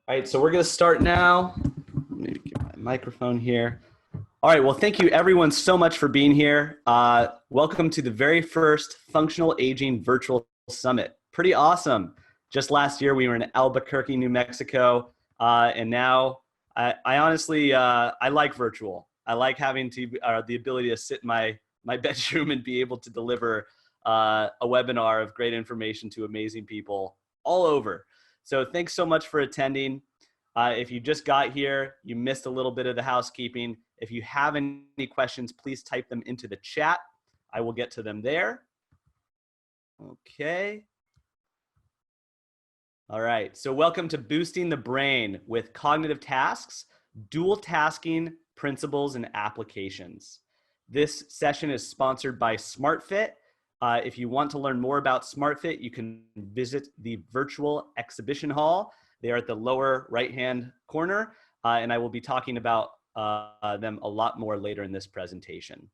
All right, so we're going to start now. Maybe get my microphone here. All right, well, thank you everyone so much for being here. Welcome to the very first Functional Aging Virtual Summit. Pretty awesome. Just last year, we were in Albuquerque, New Mexico, and now I honestly, I like virtual. I like having the ability to sit in my bedroom and be able to deliver a webinar of great information to amazing people all over. So thanks so much for attending. If you just got here, you missed a little bit of the housekeeping. If you have any questions, please type them into the chat. I will get to them there. Okay. All right, so welcome to Boosting the Brain with Cognitive Tasks, Dual Tasking Principles and Applications. This session is sponsored by SmartFit. If you want to learn more about SmartFit, you can visit the virtual exhibition hall. They are at the lower right-hand corner, and I will be talking about them a lot more later in this presentation.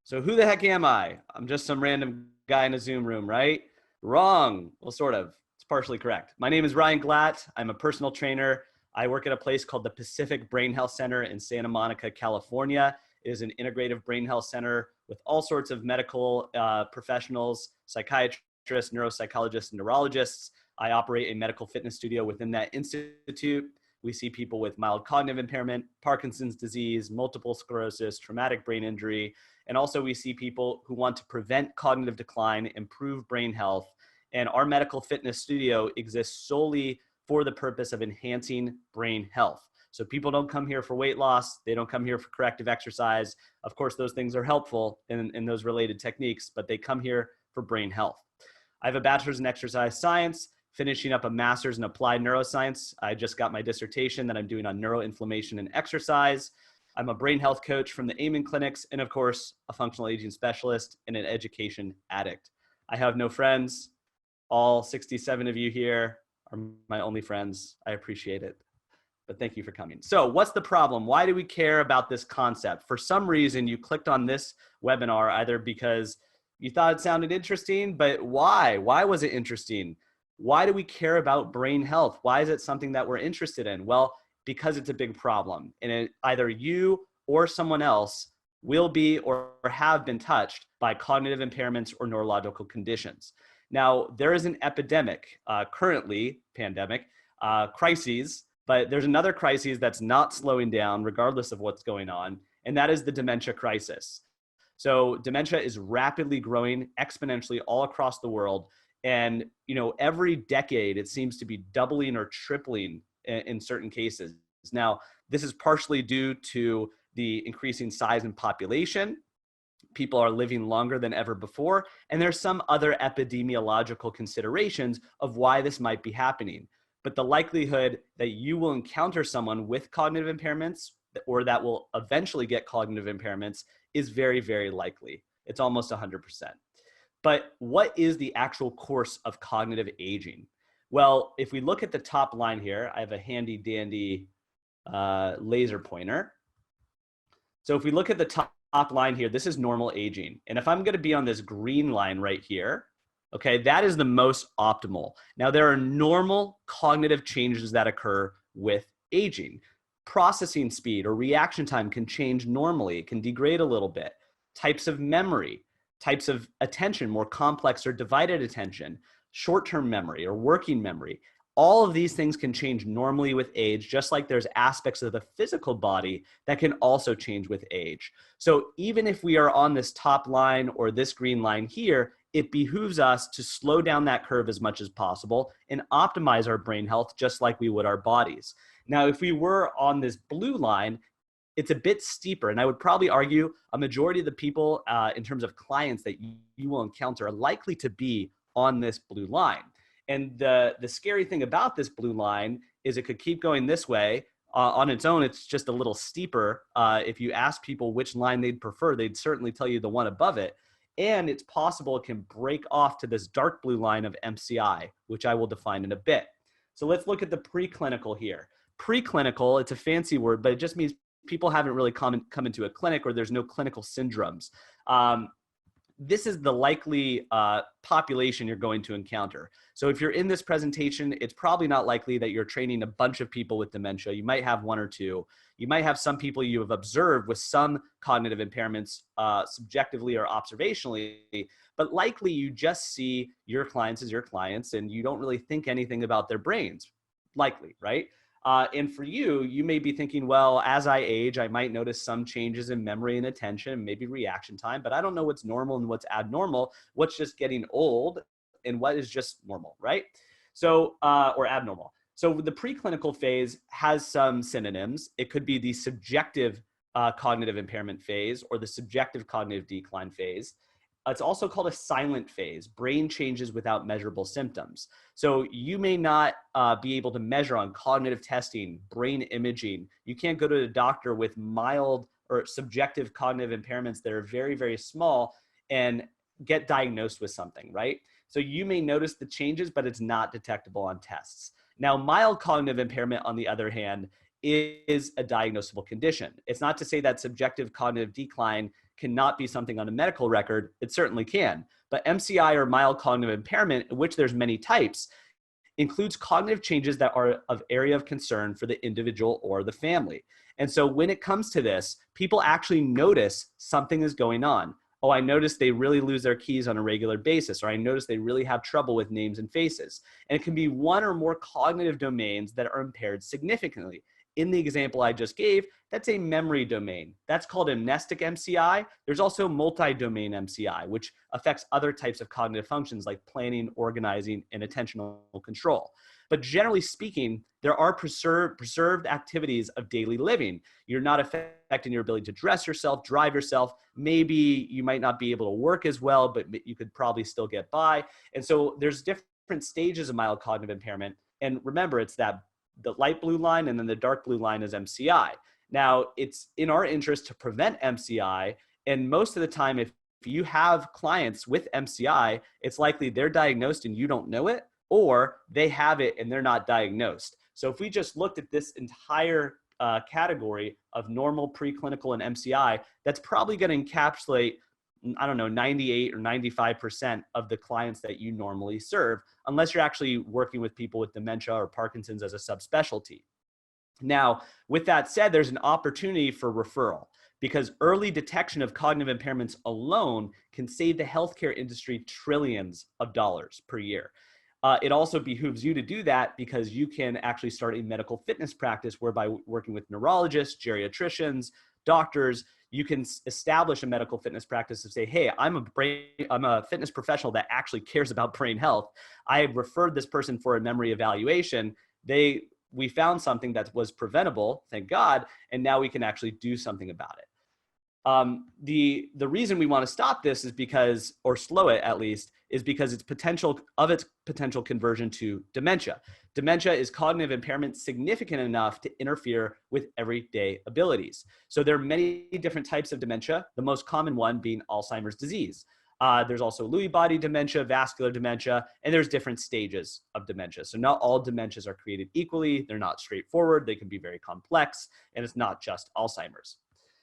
So who the heck am I? I'm just some random guy in a Zoom room, right? Wrong. Well, sort of. It's partially correct. My name is Ryan Glatt. I'm a personal trainer. I work at a place called the Pacific Brain Health Center in Santa Monica, California. It is an integrative brain health center with all sorts of medical professionals, psychiatrists, neuropsychologists, and neurologists. I operate a medical fitness studio within that institute. We see people with mild cognitive impairment, Parkinson's disease, multiple sclerosis, traumatic brain injury, and also we see people who want to prevent cognitive decline, improve brain health. And our medical fitness studio exists solely for the purpose of enhancing brain health. So people don't come here for weight loss. They don't come here for corrective exercise. Of course, those things are helpful in those related techniques, but they come here for brain health. I have a bachelor's in exercise science, finishing up a master's in applied neuroscience. I just got my dissertation that I'm doing on neuroinflammation and exercise. I'm a brain health coach from the Amen clinics, and of course, a functional aging specialist and an education addict. I have no friends. All 67 of you here are my only friends. I appreciate it. But thank you for coming. So what's the problem? Why do we care about this concept? For some reason, you clicked on this webinar either because you thought it sounded interesting, but why? Why was it interesting? Why do we care about brain health? Why is it something that we're interested in? Well, because it's a big problem. And either you or someone else will be or have been touched by cognitive impairments or neurological conditions. Now, there is an epidemic, currently, pandemic, crises, but there's another crisis that's not slowing down regardless of what's going on, and that is the dementia crisis. So dementia is rapidly growing exponentially all across the world. And every decade, it seems to be doubling or tripling in certain cases. Now, this is partially due to the increasing size and population. People are living longer than ever before, and there's some other epidemiological considerations of why this might be happening. But the likelihood that you will encounter someone with cognitive impairments or that will eventually get cognitive impairments is very, very likely. It's almost 100%. But what is the actual course of cognitive aging? Well, if we look at the top line here, I have a handy dandy laser pointer. So if we look at the top line here, this is normal aging. And if I'm going to be on this green line right here, okay, that is the most optimal. Now, there are normal cognitive changes that occur with aging. Processing speed or reaction time can change normally. It can degrade a little bit. Types of memory, types of attention, more complex or divided attention, short-term memory or working memory. All of these things can change normally with age, just like there's aspects of the physical body that can also change with age. So even if we are on this top line or this green line here, it behooves us to slow down that curve as much as possible and optimize our brain health just like we would our bodies. Now, if we were on this blue line, it's a bit steeper, and I would probably argue a majority of the people in terms of clients that you will encounter are likely to be on this blue line. And the scary thing about this blue line is it could keep going this way. On its own, it's just a little steeper. If you ask people which line they'd prefer, they'd certainly tell you the one above it. And it's possible it can break off to this dark blue line of MCI, which I will define in a bit. So let's look at the preclinical here. Preclinical, it's a fancy word, but it just means people haven't really come into a clinic or there's no clinical syndromes. this is the likely population you're going to encounter. So if you're in this presentation, it's probably not likely that you're training a bunch of people with dementia. You might have one or two. You might have some people you have observed with some cognitive impairments subjectively or observationally, but likely you just see your clients as your clients and you don't really think anything about their brains, likely, right? And for you, you may be thinking, well, as I age, I might notice some changes in memory and attention, maybe reaction time, but I don't know what's normal and what's abnormal, what's just getting old and what is just normal, right? So, or abnormal. So the preclinical phase has some synonyms. It could be the subjective cognitive impairment phase or the subjective cognitive decline phase. It's also called a silent phase, brain changes without measurable symptoms. So you may not be able to measure on cognitive testing, brain imaging. You can't go to the doctor with mild or subjective cognitive impairments that are very, very small and get diagnosed with something, right? So you may notice the changes, but it's not detectable on tests. Now, mild cognitive impairment, on the other hand, is a diagnosable condition. It's not to say that subjective cognitive decline cannot be something on a medical record. It certainly can. But MCI, or mild cognitive impairment, in which there's many types, includes cognitive changes that are of area of concern for the individual or the family. And so when it comes to this, people actually notice something is going on. Oh, I noticed they really lose their keys on a regular basis, or I noticed they really have trouble with names and faces. And it can be one or more cognitive domains that are impaired significantly. In the example I just gave, that's a memory domain. That's called amnestic MCI. There's also multi-domain MCI, which affects other types of cognitive functions like planning, organizing, and attentional control. But generally speaking, there are preserved activities of daily living. You're not affecting your ability to dress yourself, drive yourself. Maybe you might not be able to work as well, but you could probably still get by. And so there's different stages of mild cognitive impairment. And remember, it's that the light blue line and then the dark blue line is MCI. Now, it's in our interest to prevent MCI. And most of the time, if you have clients with MCI, it's likely they're diagnosed and you don't know it, or they have it and they're not diagnosed. So if we just looked at this entire category of normal, preclinical, and MCI, that's probably going to encapsulate, I don't know, 98 or 95% of the clients that you normally serve, unless you're actually working with people with dementia or Parkinson's as a subspecialty. Now, with that said, there's an opportunity for referral, because early detection of cognitive impairments alone can save the healthcare industry trillions of dollars per year. It also behooves you to do that because you can actually start a medical fitness practice whereby working with neurologists, geriatricians, doctors, you can establish a medical fitness practice and say, hey, I'm a fitness professional that actually cares about brain health. I referred this person for a memory evaluation. We found something that was preventable, thank God, and now we can actually do something about it. The reason we want to stop this is because, or slow it at least, is because its potential conversion to dementia. Dementia is cognitive impairment significant enough to interfere with everyday abilities. So there are many different types of dementia, the most common one being Alzheimer's disease. There's also Lewy body dementia, vascular dementia, and there's different stages of dementia. So not all dementias are created equally. They're not straightforward. They can be very complex, and it's not just Alzheimer's.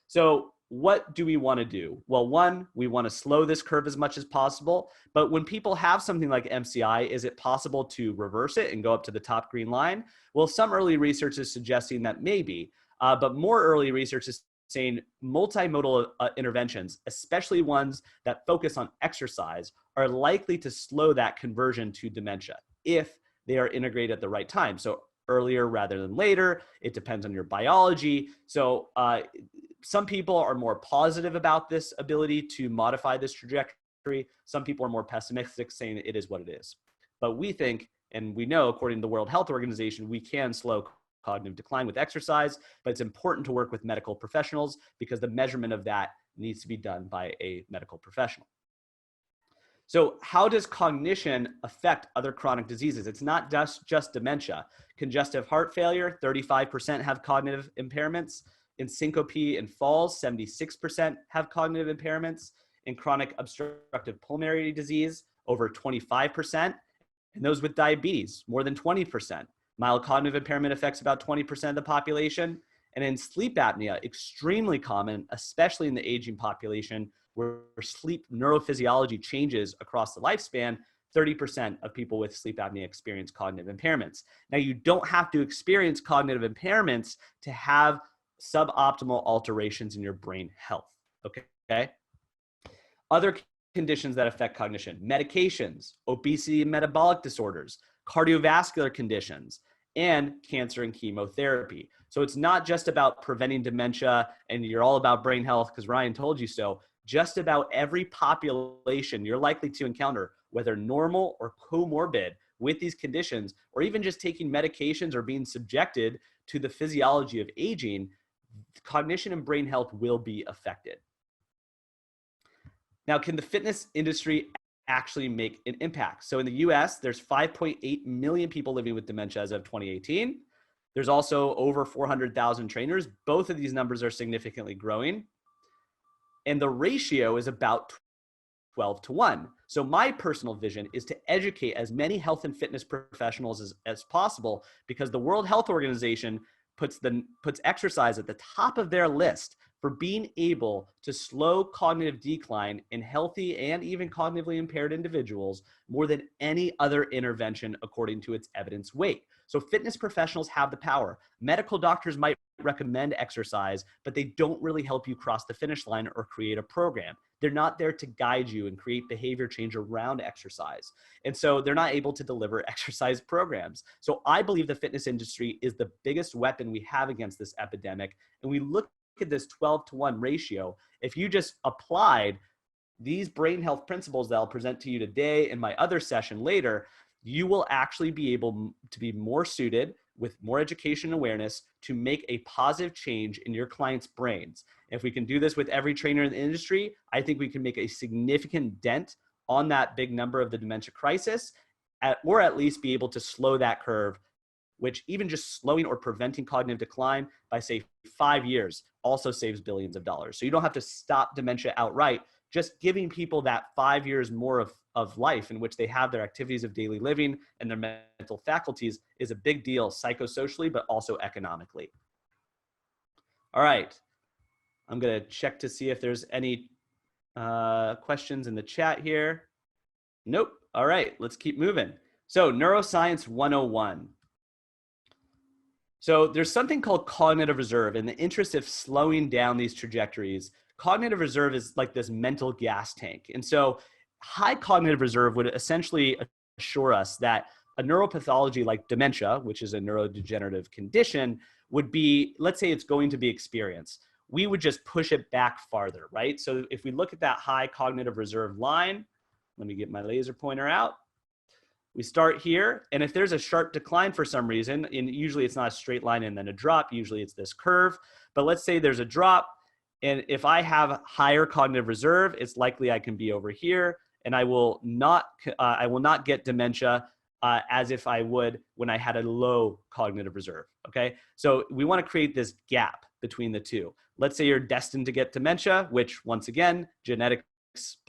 So what do we want to do? Well, one, we want to slow this curve as much as possible. But when people have something like MCI, is it possible to reverse it and go up to the top green line? Well, some early research is suggesting that maybe, but more early research is saying multimodal interventions, especially ones that focus on exercise, are likely to slow that conversion to dementia if they are integrated at the right time. So earlier rather than later, it depends on your biology. So some people are more positive about this ability to modify this trajectory. Some people are more pessimistic, saying it is what it is. But we think, and we know, according to the World Health Organization, we can slow cognitive decline with exercise, but it's important to work with medical professionals because the measurement of that needs to be done by a medical professional. So how does cognition affect other chronic diseases? It's not just dementia. Congestive heart failure, 35% have cognitive impairments. In syncope and falls, 76% have cognitive impairments. In chronic obstructive pulmonary disease, over 25%. And those with diabetes, more than 20%. Mild cognitive impairment affects about 20% of the population. And in sleep apnea, extremely common, especially in the aging population, where sleep neurophysiology changes across the lifespan, 30% of people with sleep apnea experience cognitive impairments. Now, you don't have to experience cognitive impairments to have suboptimal alterations in your brain health, okay? Other conditions that affect cognition: medications, obesity and metabolic disorders, cardiovascular conditions, and cancer and chemotherapy. So it's not just about preventing dementia and you're all about brain health because Ryan told you so. Just about every population you're likely to encounter, whether normal or comorbid with these conditions, or even just taking medications or being subjected to the physiology of aging, cognition and brain health will be affected. Now, can the fitness industry actually make an impact? So in the US, there's 5.8 million people living with dementia as of 2018. There's also over 400,000 trainers. Both of these numbers are significantly growing. And the ratio is about 12-1. So my personal vision is to educate as many health and fitness professionals as possible, because the World Health Organization puts exercise at the top of their list for being able to slow cognitive decline in healthy and even cognitively impaired individuals more than any other intervention according to its evidence weight. So fitness professionals have the power. Medical doctors might recommend exercise, but they don't really help you cross the finish line or create a program. They're not there to guide you and create behavior change around exercise. And so they're not able to deliver exercise programs. So I believe the fitness industry is the biggest weapon we have against this epidemic. And we look at this 12-1 ratio. If you just applied these brain health principles that I'll present to you today in my other session later, you will actually be able to be more suited with more education and awareness to make a positive change in your clients' brains. If we can do this with every trainer in the industry, I think we can make a significant dent on that big number of the dementia crisis, or at least be able to slow that curve, which even just slowing or preventing cognitive decline by, say, 5 years also saves billions of dollars. So you don't have to stop dementia outright. Just giving people that 5 years more of life in which they have their activities of daily living and their mental faculties is a big deal psychosocially, but also economically. All right. I'm going to check to see if there's any questions in the chat here. Nope. All right. Let's keep moving. So Neuroscience 101. So there's something called cognitive reserve. In the interest of slowing down these trajectories, cognitive reserve is like this mental gas tank. And so high cognitive reserve would essentially assure us that a neuropathology like dementia, which is a neurodegenerative condition, would be, let's say it's going to be experienced. We would just push it back farther, right? So if we look at that high cognitive reserve line, let me get my laser pointer out. We start here, and if there's a sharp decline for some reason, and usually it's not a straight line and then a drop, usually it's this curve, but let's say there's a drop, and if I have higher cognitive reserve, it's likely I can be over here, and I will not get dementia as if I would when I had a low cognitive reserve, okay? So we want to create this gap between the two. Let's say you're destined to get dementia, which once again, genetics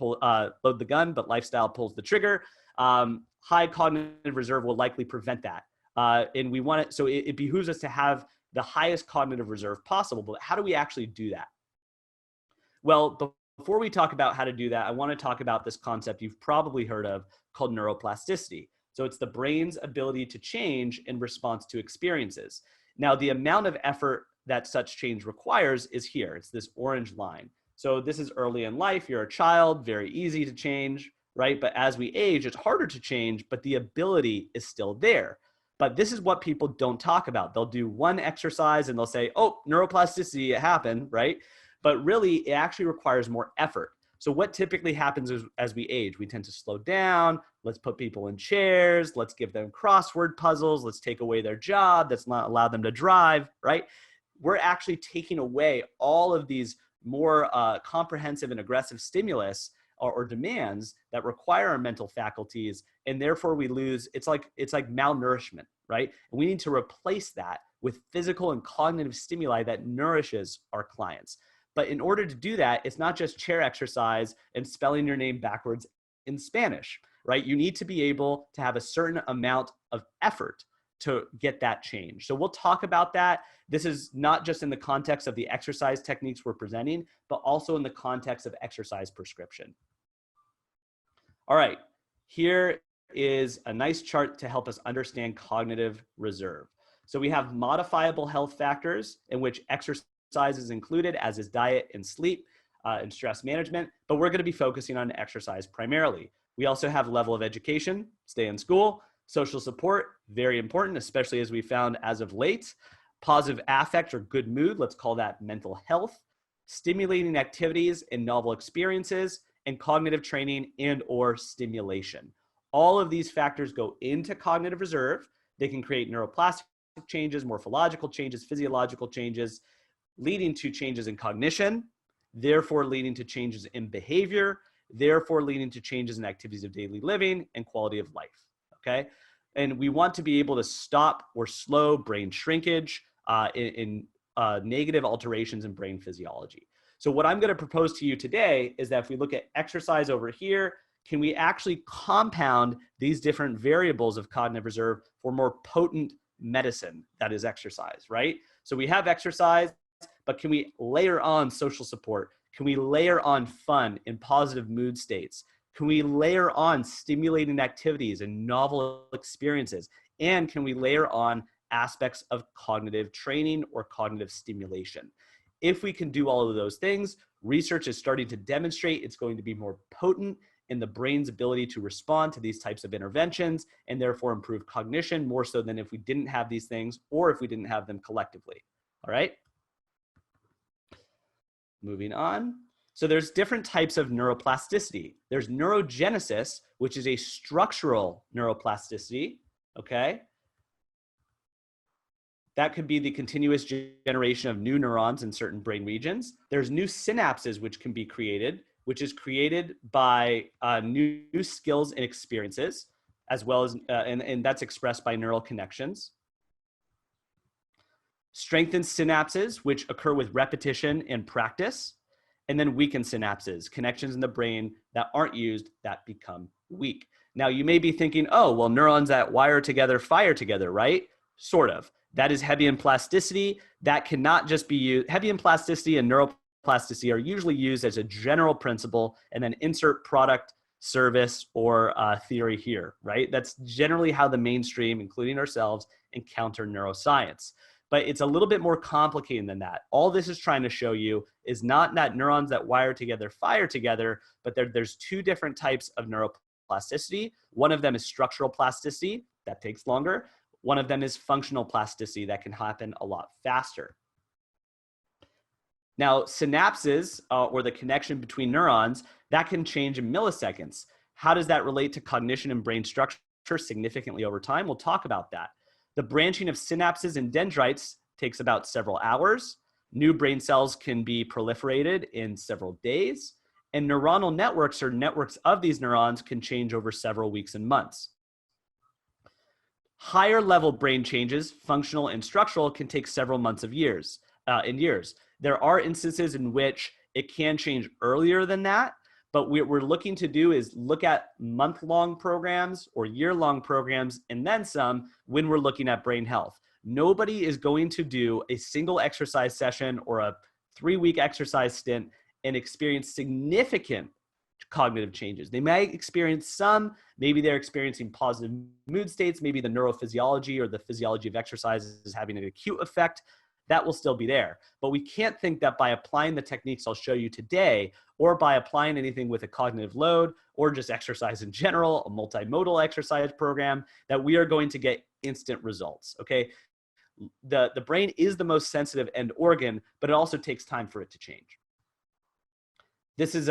load the gun, but lifestyle pulls the trigger. High cognitive reserve will likely prevent that. And we want it, so it behooves us to have the highest cognitive reserve possible, but how do we actually do that? Well, before we talk about how to do that, I want to talk about this concept you've probably heard of called neuroplasticity. So it's the brain's ability to change in response to experiences. Now, the amount of effort that such change requires is here. It's this orange line. So this is early in life. You're a child, very easy to change, right? But as we age, it's harder to change, but the ability is still there. But this is what people don't talk about. They'll do one exercise and they'll say, oh, neuroplasticity, it happened, right? But really, it actually requires more effort. So what typically happens is, as we age, we tend to slow down. Let's put people in chairs. Let's give them crossword puzzles. Let's take away their job. Let's not allow them to drive, right? We're actually taking away all of these more comprehensive and aggressive stimulus or demands that require our mental faculties, and therefore we lose. It's like malnourishment, right? And we need to replace that with physical and cognitive stimuli that nourishes our clients. But in order to do that, it's not just chair exercise and spelling your name backwards in Spanish, right? You need to be able to have a certain amount of effort to get that change. So we'll talk about that. This is not just in the context of the exercise techniques we're presenting, but also in the context of exercise prescription. All right, here is a nice chart to help us understand cognitive reserve. So we have modifiable health factors in which exercise is included, as is diet and sleep and stress management, but we're going to be focusing on exercise primarily. We also have level of education, stay in school, social support, very important, especially as we found as of late, positive affect or good mood, let's call that mental health, stimulating activities and novel experiences, and cognitive training and or stimulation. All of these factors go into cognitive reserve. They can create neuroplastic changes, morphological changes, physiological changes, leading to changes in cognition, therefore leading to changes in behavior, therefore leading to changes in activities of daily living and quality of life, okay? And we want to be able to stop or slow brain shrinkage in negative alterations in brain physiology. So what I'm gonna propose to you today is that if we look at exercise over here, can we actually compound these different variables of cognitive reserve for more potent medicine that is exercise, right? So we have exercise, but can we layer on social support? Can we layer on fun and positive mood states? Can we layer on stimulating activities and novel experiences? And can we layer on aspects of cognitive training or cognitive stimulation? If we can do all of those things, research is starting to demonstrate it's going to be more potent in the brain's ability to respond to these types of interventions and therefore improve cognition more so than if we didn't have these things or if we didn't have them collectively. All right. Moving on. So there's different types of neuroplasticity. There's neurogenesis, which is a structural neuroplasticity, okay? That could be the continuous generation of new neurons in certain brain regions. There's new synapses which can be created, which is created by new skills and experiences, as well as, and that's expressed by neural connections. Strengthened synapses, which occur with repetition and practice, and then weakened synapses, connections in the brain that aren't used that become weak. Now, you may be thinking, oh, well, neurons that wire together fire together, right? Sort of. That is Hebbian plasticity. That cannot just be used. Hebbian plasticity and neuroplasticity are usually used as a general principle and then insert product, service, or theory here, right? That's generally how the mainstream, including ourselves, encounter neuroscience. But it's a little bit more complicated than that. All this is trying to show you is not that neurons that wire together fire together, but there's two different types of neuroplasticity. One of them is structural plasticity. That takes longer. One of them is functional plasticity. That can happen a lot faster. Now, synapses, or the connection between neurons, that can change in milliseconds. How does that relate to cognition and brain structure significantly over time? We'll talk about that. The branching of synapses and dendrites takes about several hours. New brain cells can be proliferated in several days. And neuronal networks or networks of these neurons can change over several weeks and months. Higher level brain changes, functional and structural, can take several months of years. There are instances in which it can change earlier than that, but what we're looking to do is look at month-long programs or year-long programs and then some when we're looking at brain health. Nobody is going to do a single exercise session or a 3-week exercise stint and experience significant cognitive changes. They may experience some, maybe they're experiencing positive mood states, maybe the neurophysiology or the physiology of exercise is having an acute effect. That will still be there. But we can't think that by applying the techniques I'll show you today, or by applying anything with a cognitive load, or just exercise in general, a multimodal exercise program, that we are going to get instant results, okay? The brain is the most sensitive end organ, but it also takes time for it to change. This is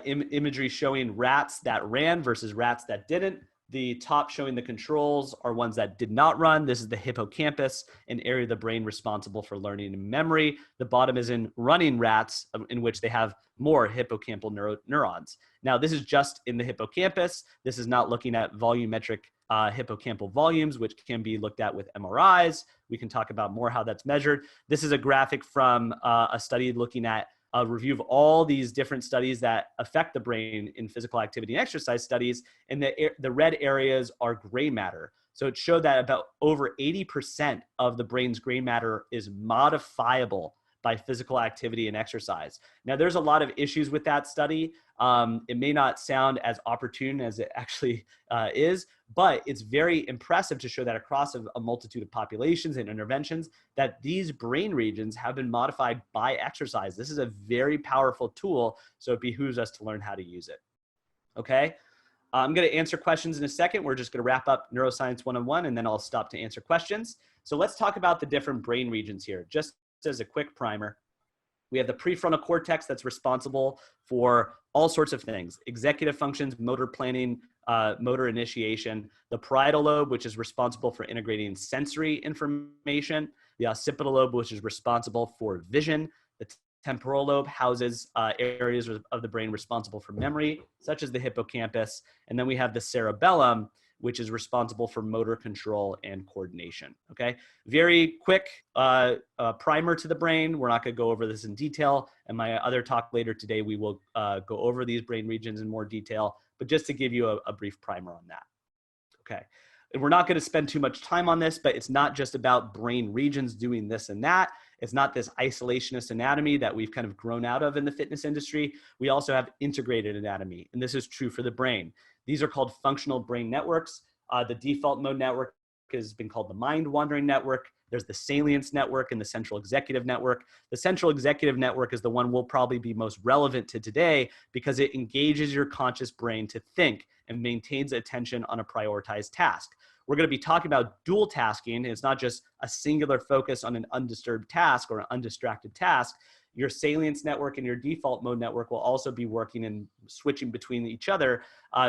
imagery showing rats that ran versus rats that didn't. The top showing the controls are ones that did not run. This is the hippocampus, an area of the brain responsible for learning and memory. The bottom is in running rats, in which they have more hippocampal neurons. Now, this is just in the hippocampus. This is not looking at volumetric hippocampal volumes, which can be looked at with MRIs. We can talk about more how that's measured. This is a graphic from a study looking at a review of all these different studies that affect the brain in physical activity and exercise studies. And the red areas are gray matter. So it showed that about over 80% of the brain's gray matter is modifiable by physical activity and exercise. Now, there's a lot of issues with that study. It may not sound as opportune as it actually is, but it's very impressive to show that across a multitude of populations and interventions that these brain regions have been modified by exercise. This is a very powerful tool, so it behooves us to learn how to use it. Okay? I'm going to answer questions in a second. We're just going to wrap up Neuroscience 101, and then I'll stop to answer questions. So let's talk about the different brain regions here. Just as a quick primer, we have the prefrontal cortex that's responsible for all sorts of things: executive functions, motor planning, motor initiation; the parietal lobe, which is responsible for integrating sensory information; the occipital lobe, which is responsible for vision; the temporal lobe houses areas of the brain responsible for memory, such as the hippocampus; and then we have the cerebellum, which is responsible for motor control and coordination. Okay, very quick primer to the brain. We're not going to go over this in detail. In my other talk later today, we will go over these brain regions in more detail, but just to give you a brief primer on that. Okay, and we're not going to spend too much time on this, but it's not just about brain regions doing this and that. It's not this isolationist anatomy that we've kind of grown out of in the fitness industry. We also have integrated anatomy, and this is true for the brain. These are called functional brain networks. The default mode network has been called the mind wandering network. There's the salience network and the central executive network. The central executive network is the one we'll probably be most relevant to today because it engages your conscious brain to think and maintains attention on a prioritized task. We're going to be talking about dual tasking. It's not just a singular focus on an undisturbed task or an undistracted task. Your salience network and your default mode network will also be working and switching between each other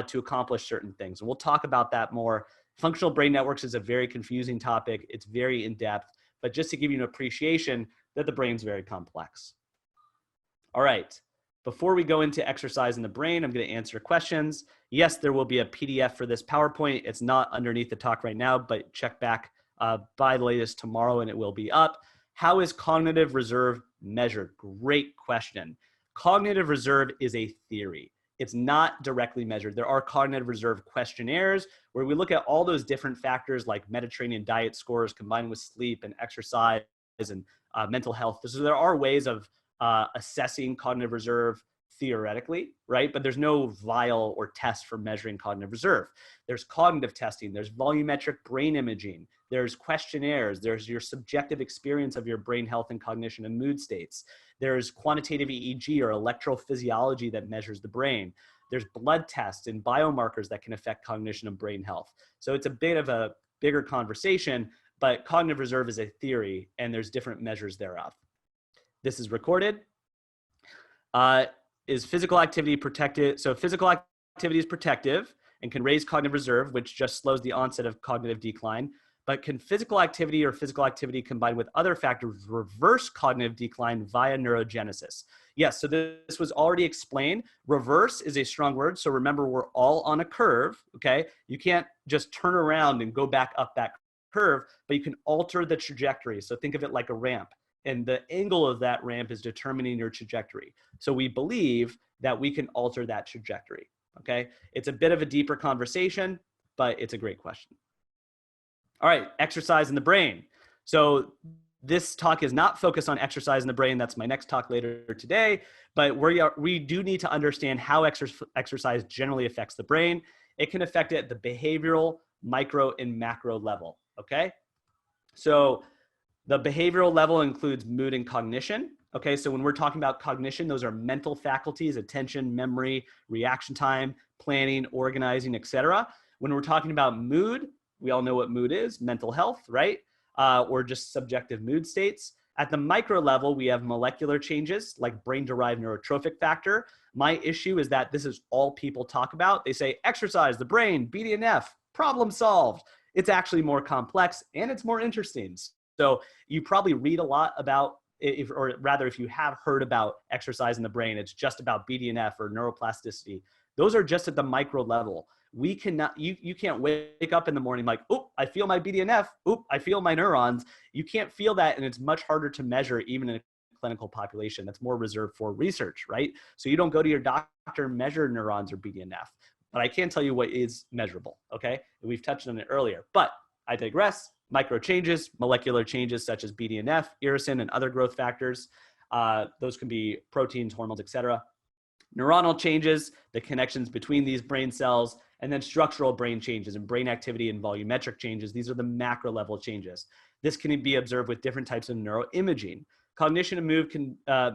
to accomplish certain things. And we'll talk about that more. Functional brain networks is a very confusing topic. It's very in-depth, but just to give you an appreciation that the brain's very complex. All right. Before we go into exercise in the brain, I'm going to answer questions. Yes, there will be a PDF for this PowerPoint. It's not underneath the talk right now, but check back by the latest tomorrow and it will be up. How is cognitive reserve measured? Great question. Cognitive reserve is a theory. It's not directly measured. There are cognitive reserve questionnaires where we look at all those different factors like Mediterranean diet scores combined with sleep and exercise and mental health. So there are ways of assessing cognitive reserve theoretically, right? But there's no vial or test for measuring cognitive reserve. There's cognitive testing, there's volumetric brain imaging, there's questionnaires, there's your subjective experience of your brain health and cognition and mood states. There's quantitative EEG or electrophysiology that measures the brain. There's blood tests and biomarkers that can affect cognition and brain health. So it's a bit of a bigger conversation, but cognitive reserve is a theory and there's different measures thereof. This is recorded. Is physical activity protected? So physical activity is protective and can raise cognitive reserve, which just slows the onset of cognitive decline. But can physical activity combined with other factors reverse cognitive decline via neurogenesis? Yes, so this was already explained. Reverse is a strong word. So remember, we're all on a curve, okay? You can't just turn around and go back up that curve, but you can alter the trajectory. So think of it like a ramp. And the angle of that ramp is determining your trajectory. So we believe that we can alter that trajectory, okay? It's a bit of a deeper conversation, but it's a great question. All right, exercise in the brain. So this talk is not focused on exercise in the brain. That's my next talk later today, but we do need to understand how exercise generally affects the brain. It can affect it at the behavioral, micro, and macro level, okay? So the behavioral level includes mood and cognition. Okay, so when we're talking about cognition, those are mental faculties: attention, memory, reaction time, planning, organizing, etc. When we're talking about mood, we all know what mood is: mental health, right? Or just subjective mood states. At the micro level, we have molecular changes like brain-derived neurotrophic factor. My issue is that this is all people talk about. They say exercise, the brain, BDNF, problem solved. It's actually more complex and it's more interesting. So you probably read a lot about, if you have heard about exercise in the brain, it's just about BDNF or neuroplasticity. Those are just at the micro level. We cannot, you can't wake up in the morning like, oh, I feel my BDNF, oh, I feel my neurons. You can't feel that, and it's much harder to measure even in a clinical population. That's more reserved for research, right? So you don't go to your doctor and measure neurons or BDNF. but I can tell you what is measurable, okay? And we've touched on it earlier, but I digress. Micro changes, molecular changes such as BDNF, irisin, and other growth factors. Those can be proteins, hormones, etc. Neuronal changes, the connections between these brain cells, and then structural brain changes and brain activity and volumetric changes. These are the macro level changes. This can be observed with different types of neuroimaging. Cognition and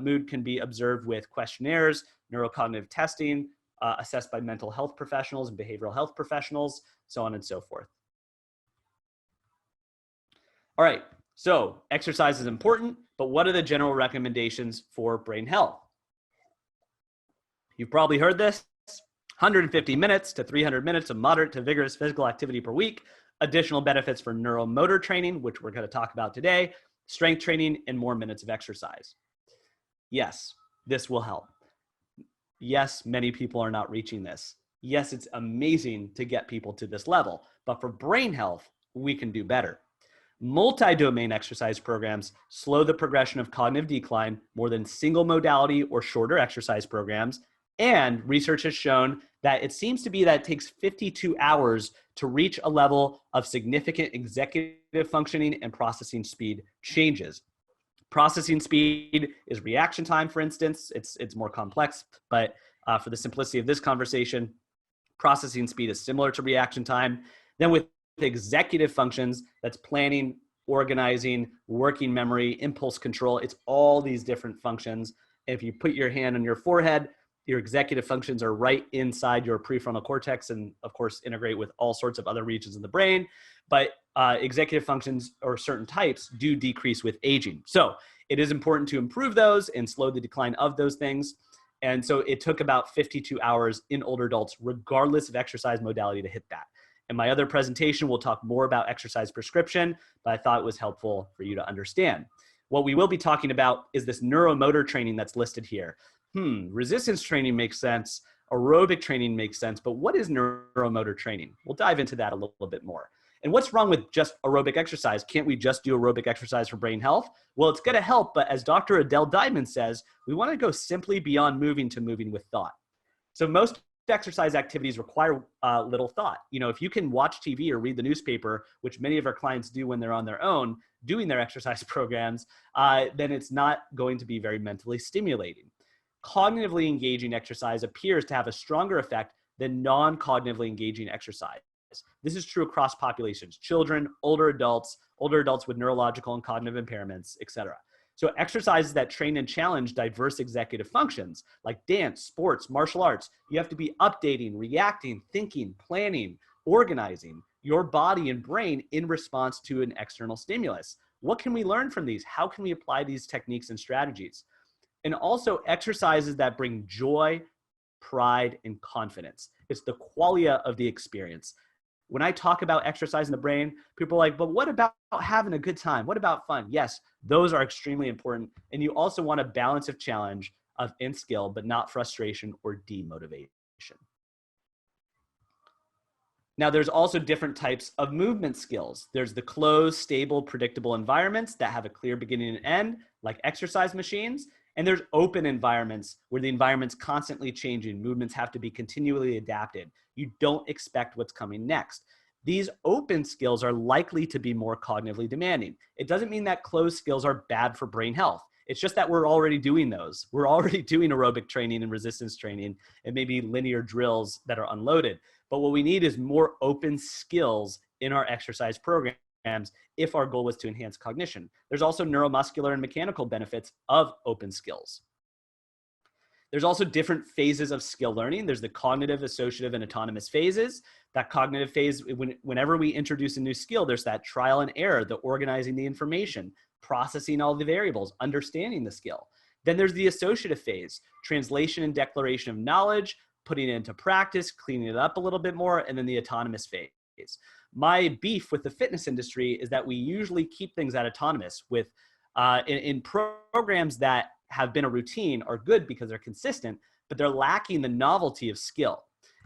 mood can be observed with questionnaires, neurocognitive testing, assessed by mental health professionals and behavioral health professionals, so on and so forth. All right, so exercise is important, but what are the general recommendations for brain health? You've probably heard this: 150 minutes to 300 minutes of moderate to vigorous physical activity per week, additional benefits for neuromotor training, which we're going to talk about today, strength training, and more minutes of exercise. Yes, this will help. Yes, many people are not reaching this. Yes, it's amazing to get people to this level, but for brain health, we can do better. Multi-domain exercise programs slow the progression of cognitive decline more than single modality or shorter exercise programs. And research has shown that it seems to be that it takes 52 hours to reach a level of significant executive functioning and processing speed changes. Processing speed is reaction time, for instance. It's more complex, but for the simplicity of this conversation, processing speed is similar to reaction time. Then with executive functions, that's planning, organizing, working memory, impulse control. It's all these different functions. If you put your hand on your forehead, your executive functions are right inside your prefrontal cortex and, of course, integrate with all sorts of other regions of the brain. But executive functions or certain types do decrease with aging. So it is important to improve those and slow the decline of those things. And so it took about 52 hours in older adults, regardless of exercise modality, to hit that. In my other presentation, we'll talk more about exercise prescription, but I thought it was helpful for you to understand. What we will be talking about is this neuromotor training that's listed here. Resistance training makes sense. Aerobic training makes sense, but what is neuromotor training? We'll dive into that a little bit more. And what's wrong with just aerobic exercise? Can't we just do aerobic exercise for brain health? Well, it's going to help, but as Dr. Adele Diamond says, we want to go simply beyond moving to moving with thought. So most exercise activities require little thought. You know, if you can watch TV or read the newspaper, which many of our clients do when they're on their own doing their exercise programs, then it's not going to be very mentally stimulating. Cognitively engaging exercise appears to have a stronger effect than non-cognitively engaging exercise. This is true across populations: children, older adults with neurological and cognitive impairments, etc. So exercises that train and challenge diverse executive functions like dance, sports, martial arts, you have to be updating, reacting, thinking, planning, organizing your body and brain in response to an external stimulus. What can we learn from these? How can we apply these techniques and strategies? And also exercises that bring joy, pride, and confidence. It's the qualia of the experience. When I talk about exercise in the brain, people are like, but what about having a good time? What about fun? Yes, those are extremely important. And you also want a balance of challenge and skill, but not frustration or demotivation. Now, there's also different types of movement skills. There's the closed, stable, predictable environments that have a clear beginning and end, like exercise machines. And there's open environments where the environment's constantly changing. Movements have to be continually adapted. You don't expect what's coming next. These open skills are likely to be more cognitively demanding. It doesn't mean that closed skills are bad for brain health. It's just that we're already doing those. We're already doing aerobic training and resistance training and maybe linear drills that are unloaded. But what we need is more open skills in our exercise programs if our goal was to enhance cognition. There's also neuromuscular and mechanical benefits of open skills. There's also different phases of skill learning. There's the cognitive, associative, and autonomous phases. That cognitive phase, whenever we introduce a new skill, there's that trial and error, the organizing the information, processing all the variables, understanding the skill. Then there's the associative phase, translation and declaration of knowledge, putting it into practice, cleaning it up a little bit more, and then the autonomous phase. My beef with the fitness industry is that we usually keep things at autonomous with in programs that have been a routine are good because they're consistent, but they're lacking the novelty of skill.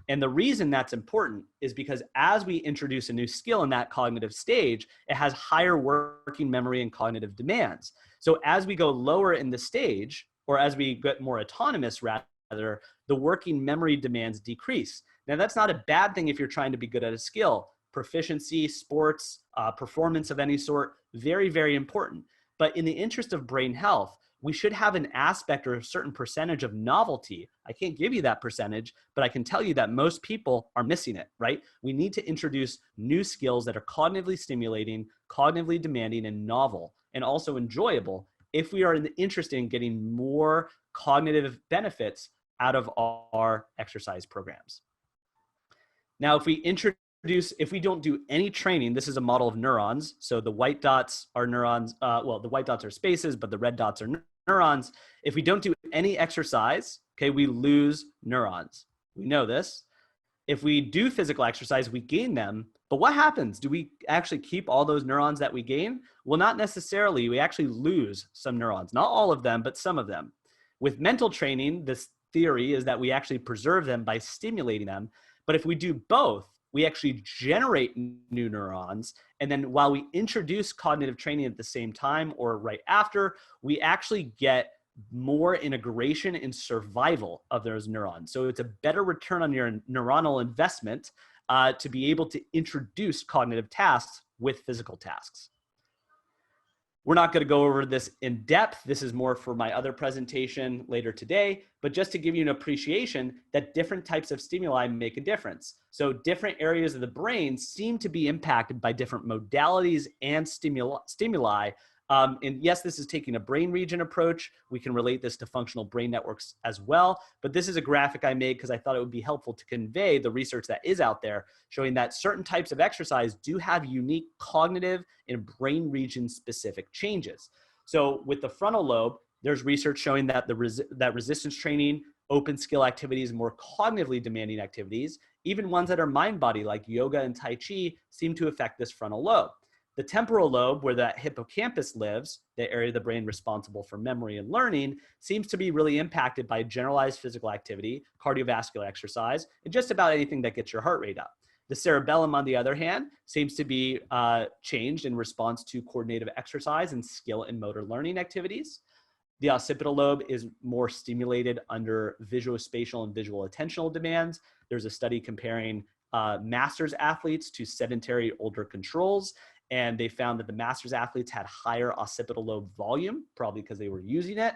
And the reason that's important is because as we introduce a new skill in that cognitive stage, it has higher working memory and cognitive demands. So as we go lower in the stage, or as we get more autonomous rather, the working memory demands decrease. Now, that's not a bad thing if you're trying to be good at a skill. Proficiency, sports, performance of any sort, very, very important. But in the interest of brain health, we should have an aspect or a certain percentage of novelty. I can't give you that percentage, but I can tell you that most people are missing it, right? We need to introduce new skills that are cognitively stimulating, cognitively demanding, and novel, and also enjoyable if we are interested in getting more cognitive benefits out of our exercise programs. Now, if we don't do any training, this is a model of neurons. So the white dots are neurons. Well, the white dots are spaces, but the red dots are neurons. If we don't do any exercise, okay, we lose neurons. We know this. If we do physical exercise, we gain them. But what happens? Do we actually keep all those neurons that we gain? Well, not necessarily. We actually lose some neurons. Not all of them, but some of them. With mental training, this theory is that we actually preserve them by stimulating them. But if we do both, we actually generate new neurons. And then while we introduce cognitive training at the same time or right after, we actually get more integration and survival of those neurons. So it's a better return on your neuronal investment to be able to introduce cognitive tasks with physical tasks. We're not going to go over this in depth. This is more for my other presentation later today, but just to give you an appreciation that different types of stimuli make a difference. So different areas of the brain seem to be impacted by different modalities and stimuli. And yes, this is taking a brain region approach. We can relate this to functional brain networks as well. But this is a graphic I made because I thought it would be helpful to convey the research that is out there showing that certain types of exercise do have unique cognitive and brain region specific changes. So with the frontal lobe, there's research showing that that resistance training, open skill activities, more cognitively demanding activities, even ones that are mind-body like yoga and Tai Chi, seem to affect this frontal lobe. The temporal lobe, where that hippocampus lives, the area of the brain responsible for memory and learning, seems to be really impacted by generalized physical activity, cardiovascular exercise, and just about anything that gets your heart rate up. The cerebellum, on the other hand, seems to be changed in response to coordinative exercise and skill and motor learning activities. The occipital lobe is more stimulated under visuospatial and visual attentional demands. There's a study comparing masters athletes to sedentary older controls, and they found that the masters athletes had higher occipital lobe volume, probably because they were using it.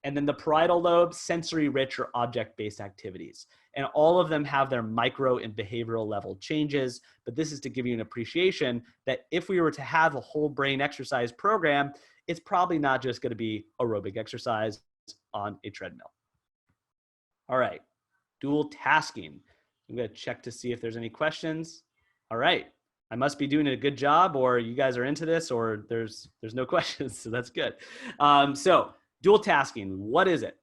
And then the parietal lobe, sensory rich or object-based activities. And all of them have their micro and behavioral level changes. But this is to give you an appreciation that if we were to have a whole brain exercise program, it's probably not just going to be aerobic exercise on a treadmill. All right, dual tasking. I'm going to check to see if there's any questions. All right. I must be doing a good job, or you guys are into this, or there's no questions, so that's good. So dual tasking, what is it?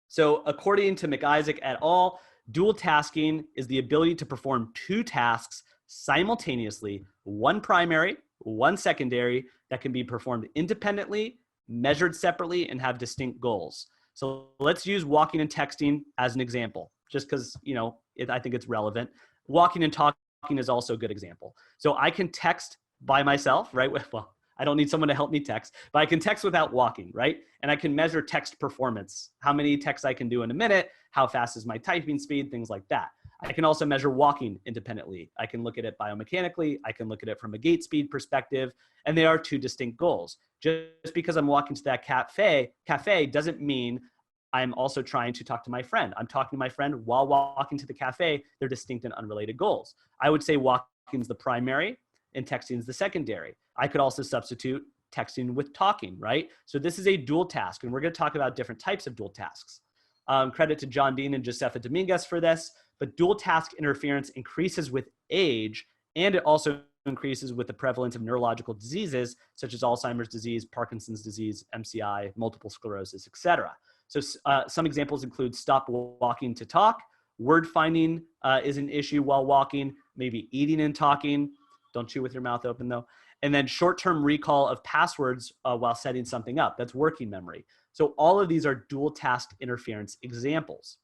So according to McIsaac et al., dual tasking is the ability to perform two tasks simultaneously, one primary, one secondary, that can be performed independently, measured separately, and have distinct goals. So let's use walking and texting as an example, just because I think it's relevant. Walking and talking is also a good example. So I can text by myself, right? Well, I don't need someone to help me text, but I can text without walking, right? And I can measure text performance, how many texts I can do in a minute, how fast is my typing speed, things like that. I can also measure walking independently. I can look at it biomechanically. I can look at it from a gait speed perspective, and they are two distinct goals. Just because I'm walking to that cafe doesn't mean I'm also trying to talk to my friend. I'm talking to my friend while walking to the cafe. They're distinct and unrelated goals. I would say walking is the primary and texting is the secondary. I could also substitute texting with talking, right? So this is a dual task, and we're going to talk about different types of dual tasks. Credit to John Dean and Josefa Dominguez for this, but dual task interference increases with age, and it also increases with the prevalence of neurological diseases such as Alzheimer's disease, Parkinson's disease, MCI, multiple sclerosis, etc. So some examples include stop walking to talk. Word finding is an issue while walking, maybe eating and talking. Don't chew with your mouth open though. And then short-term recall of passwords while setting something up. That's working memory. So all of these are dual task interference examples.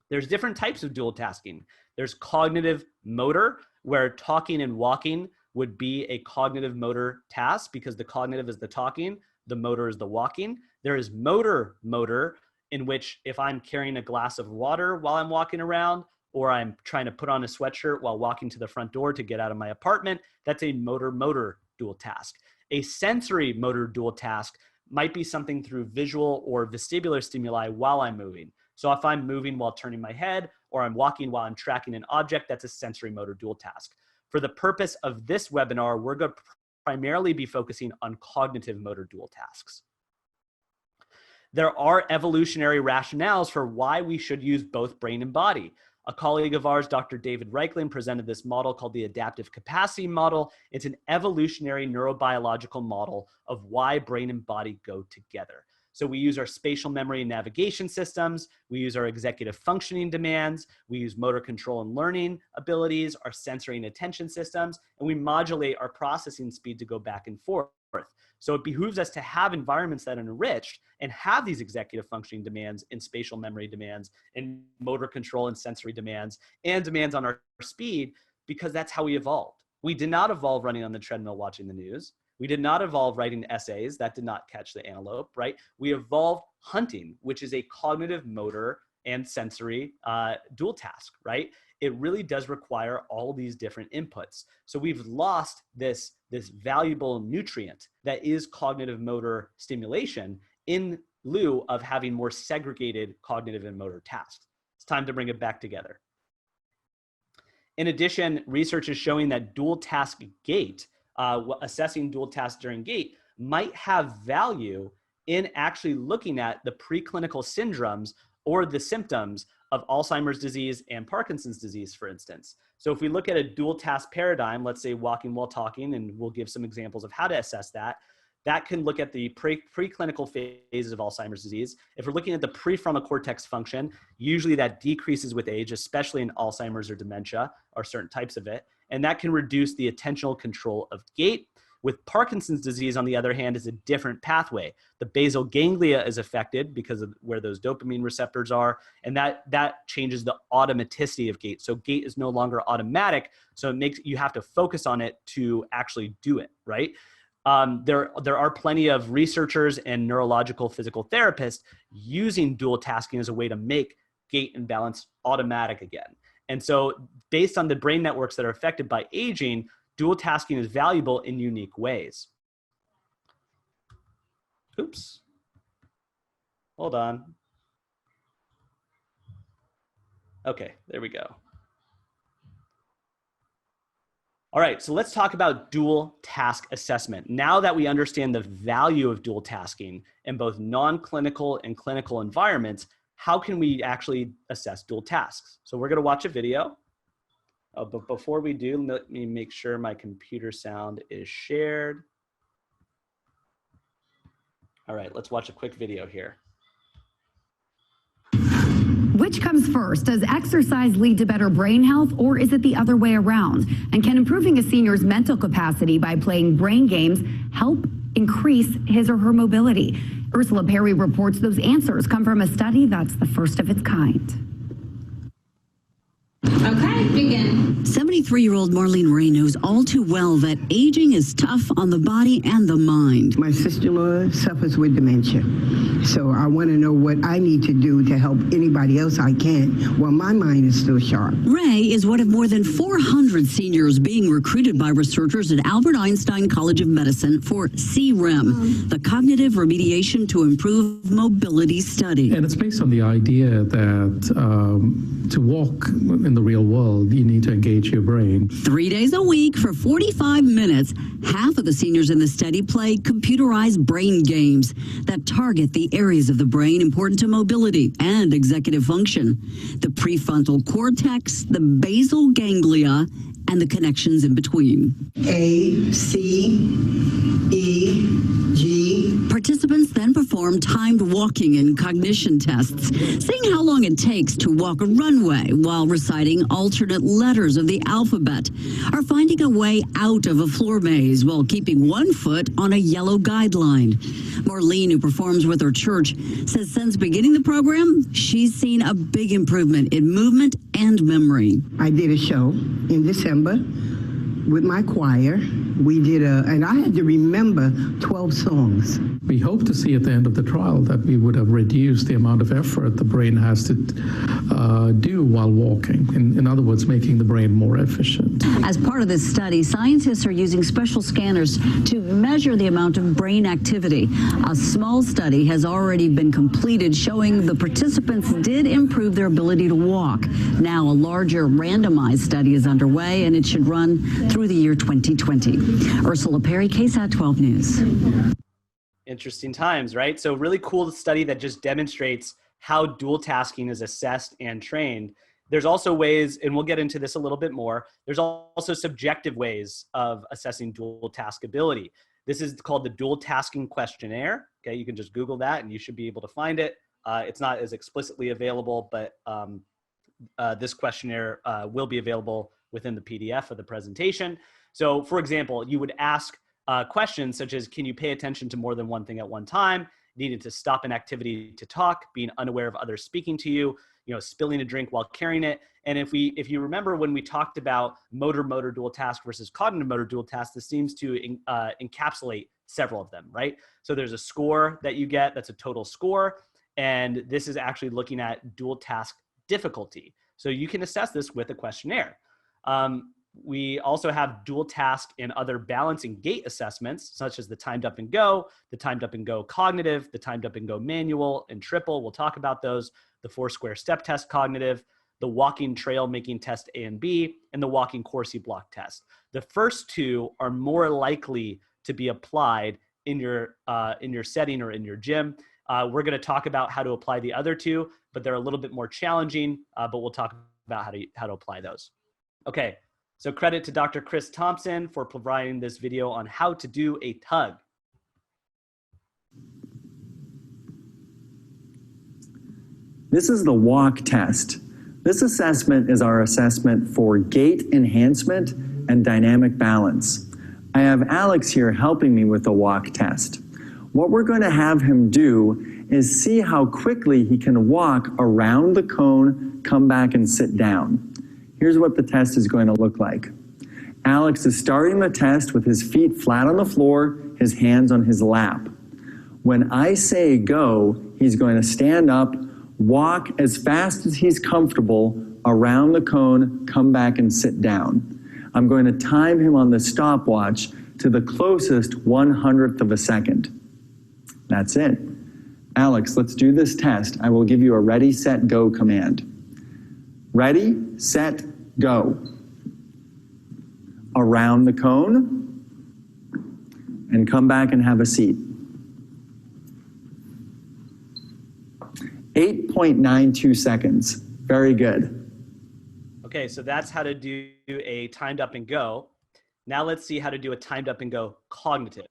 There's different types of dual tasking. There's cognitive motor, where talking and walking would be a cognitive motor task because the cognitive is the talking, the motor is the walking. There is motor, in which if I'm carrying a glass of water while I'm walking around, or I'm trying to put on a sweatshirt while walking to the front door to get out of my apartment, that's a motor-motor dual task. A sensory motor dual task might be something through visual or vestibular stimuli while I'm moving. So if I'm moving while turning my head, or I'm walking while I'm tracking an object, that's a sensory motor dual task. For the purpose of this webinar, we're going to primarily be focusing on cognitive motor dual tasks. There are evolutionary rationales for why we should use both brain and body. A colleague of ours, Dr. David Reichland, presented this model called the adaptive capacity model. It's an evolutionary neurobiological model of why brain and body go together. So we use our spatial memory and navigation systems, we use our executive functioning demands, we use motor control and learning abilities, our sensory and attention systems, and we modulate our processing speed to go back and forth. So it behooves us to have environments that are enriched and have these executive functioning demands and spatial memory demands and motor control and sensory demands and demands on our speed, because that's how we evolved. We did not evolve running on the treadmill watching the news. We did not evolve writing essays. That did not catch the antelope, right? We evolved hunting, which is a cognitive, motor, and sensory dual task, right? It really does require all these different inputs. So we've lost this valuable nutrient that is cognitive motor stimulation in lieu of having more segregated cognitive and motor tasks. It's time to bring it back together. In addition, research is showing that dual task gait, assessing dual tasks during gait, might have value in actually looking at the preclinical syndromes or the symptoms of Alzheimer's disease and Parkinson's disease, for instance. So if we look at a dual task paradigm, let's say walking while talking, and we'll give some examples of how to assess that, that can look at the preclinical phases of Alzheimer's disease. If we're looking at the prefrontal cortex function, usually that decreases with age, especially in Alzheimer's or dementia, or certain types of it, and that can reduce the attentional control of gait. With Parkinson's disease, on the other hand, is a different pathway. The basal ganglia is affected because of where those dopamine receptors are, and that changes the automaticity of gait. So gait is no longer automatic, so it makes you have to focus on it to actually do it, right? There are plenty of researchers and neurological physical therapists using dual tasking as a way to make gait and balance automatic again. And so based on the brain networks that are affected by aging, dual tasking is valuable in unique ways. Oops. Hold on. Okay, there we go. All right, so let's talk about dual task assessment. Now that we understand the value of dual tasking in both non-clinical and clinical environments, how can we actually assess dual tasks? So we're gonna watch a video. But before we do, let me make sure my computer sound is shared. All right, let's watch a quick video here. Which comes first? Does exercise lead to better brain health, or is it the other way around? And can improving a senior's mental capacity by playing brain games help increase his or her mobility? Ursula Perry reports those answers come from a study that's the first of its kind. Okay, begin. 73-year-old Marlene Ray knows all too well that aging is tough on the body and the mind. My sister-in-law suffers with dementia, so I want to know what I need to do to help anybody else I can while my mind is still sharp. Ray is one of more than 400 seniors being recruited by researchers at Albert Einstein College of Medicine for CREM, the Cognitive Remediation to Improve Mobility Study. And it's based on the idea that to walk in the real world, you need to engage your brain. 3 days a week for 45 minutes, half of the seniors in the study play computerized brain games that target the areas of the brain important to mobility and executive function. The prefrontal cortex, the basal ganglia, and the connections in between. A, C, E, G. Participants then perform timed walking and cognition tests, seeing how long it takes to walk a runway while reciting alternate letters of the alphabet, or finding a way out of a floor maze while keeping one foot on a yellow guideline. Marlene, who performs with her church, says since beginning the program, she's seen a big improvement in movement and memory. I did a show in December with my choir We did and I had to remember 12 songs. We hope to see at the end of the trial that we would have reduced the amount of effort the brain has to do while walking. In other words, making the brain more efficient. As part of this study, scientists are using special scanners to measure the amount of brain activity. A small study has already been completed showing the participants did improve their ability to walk. Now a larger randomized study is underway and it should run through the year 2020. Ursula Perry, KSAT 12 News. Interesting times, right? So really cool study that just demonstrates how dual tasking is assessed and trained. There's also ways, and we'll get into this a little bit more, there's also subjective ways of assessing dual task ability. This is called the Dual Tasking Questionnaire. Okay, you can just Google that and you should be able to find it. It's not as explicitly available, but this questionnaire will be available within the PDF of the presentation. So for example, you would ask questions such as, can you pay attention to more than one thing at one time? Needed to stop an activity to talk, being unaware of others speaking to you, spilling a drink while carrying it. And if you remember when we talked about motor dual task versus cognitive motor dual task, this seems to encapsulate several of them, right? So there's a score that you get, that's a total score. And this is actually looking at dual task difficulty. So you can assess this with a questionnaire. We also have dual task and other balance and gait assessments, such as the timed up and go, the timed up and go cognitive, the timed up and go manual and triple. We'll talk about those, the 4-square step test cognitive, the walking trail making test A and B, and the walking Corsi block test. The first two are more likely to be applied in your setting or in your gym. We're going to talk about how to apply the other two, but they're a little bit more challenging, but we'll talk about how to apply those. Okay. So credit to Dr. Chris Thompson for providing this video on how to do a tug. This is the walk test. This assessment is our assessment for gait enhancement and dynamic balance. I have Alex here helping me with the walk test. What we're going to have him do is see how quickly he can walk around the cone, come back and sit down. Here's what the test is going to look like. Alex is starting the test with his feet flat on the floor, his hands on his lap. When I say go, he's going to stand up, walk as fast as he's comfortable around the cone, come back and sit down. I'm going to time him on the stopwatch to the closest 1/100th of a second. That's it. Alex, let's do this test. I will give you a ready, set, go command. Ready, set, go. Around the cone and come back and have a seat. 8.92 seconds. Very good. Okay, so that's how to do a timed up and go. Now let's see how to do a timed up and go cognitive.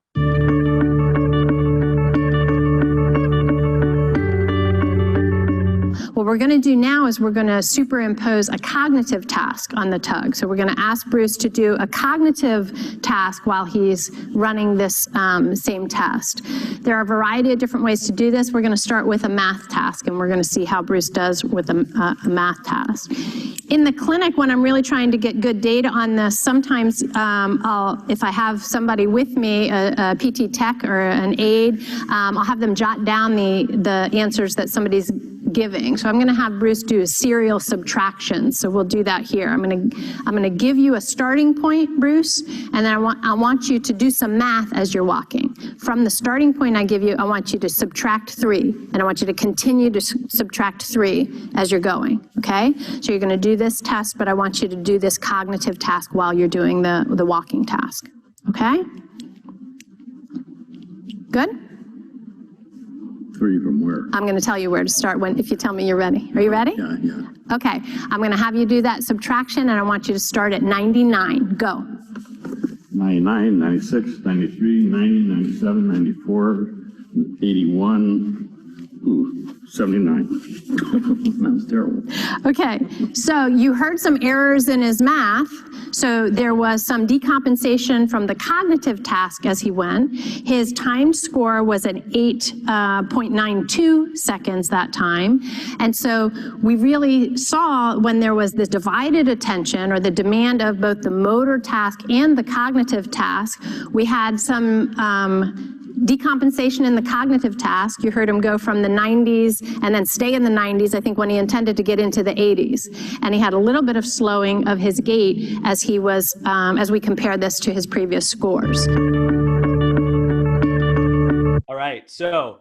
What we're going to do now is we're going to superimpose a cognitive task on the tug. So we're going to ask Bruce to do a cognitive task while he's running this same test. There are a variety of different ways to do this. We're going to start with a math task, and we're going to see how Bruce does with a math task. In the clinic, when I'm really trying to get good data on this, sometimes if I have somebody with me, a PT tech or an aide, I'll have them jot down the answers that somebody's giving. So I'm going to have Bruce do a serial subtraction. So we'll do that here. I'm going to give you a starting point, Bruce, and then I want you to do some math as you're walking. From the starting point I give you, I want you to subtract 3, and I want you to continue to subtract 3 as you're going. Okay? So you're going to do this test, but I want you to do this cognitive task while you're doing the walking task. Okay? Good? 3 from where? I'm going to tell you where to start if you tell me you're ready. Are you ready? Yeah. Okay. I'm going to have you do that subtraction, and I want you to start at 99. Go. 99, 96, 93, 90, 97, 94, 81, Ooh, 79. That was terrible. Okay, so you heard some errors in his math. So there was some decompensation from the cognitive task as he went. His timed score was at 8.92 seconds that time. And so we really saw when there was the divided attention or the demand of both the motor task and the cognitive task, we had some decompensation in the cognitive task. You heard him go from the 90s and then stay in the 90s, I think, when he intended to get into the 80s. And he had a little bit of slowing of his gait as he was, as we compared this to his previous scores. All right, so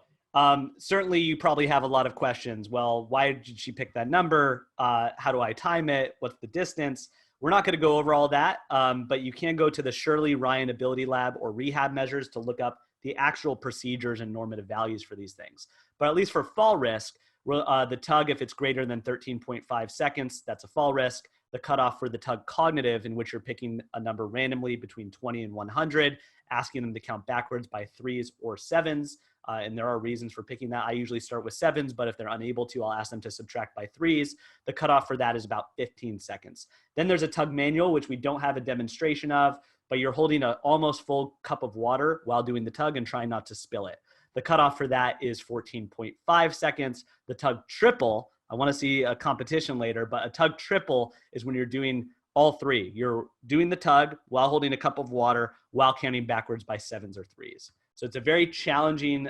certainly you probably have a lot of questions. Well, why did she pick that number? How do I time it? What's the distance? We're not going to go over all that, but you can go to the Shirley Ryan Ability Lab or rehab measures to look up the actual procedures and normative values for these things. But at least for fall risk, the tug, if it's greater than 13.5 seconds, that's a fall risk. The cutoff for the tug cognitive, in which you're picking a number randomly between 20 and 100, asking them to count backwards by 3s or 7s. And there are reasons for picking that. I usually start with 7s, but if they're unable to, I'll ask them to subtract by 3s. The cutoff for that is about 15 seconds. Then there's a tug manual, which we don't have a demonstration of, but you're holding an almost full cup of water while doing the tug and trying not to spill it. The cutoff for that is 14.5 seconds. The tug triple, I want to see a competition later, but a tug triple is when you're doing all three. You're doing the tug while holding a cup of water while counting backwards by 7s or 3s. So it's a very challenging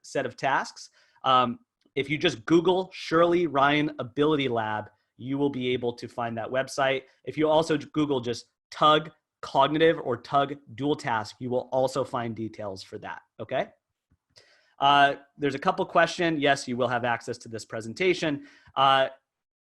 set of tasks. If you just Google Shirley Ryan Ability Lab, you will be able to find that website. If you also Google just tug cognitive or tug dual task, you will also find details for that, okay? There's a couple questions. Yes, you will have access to this presentation.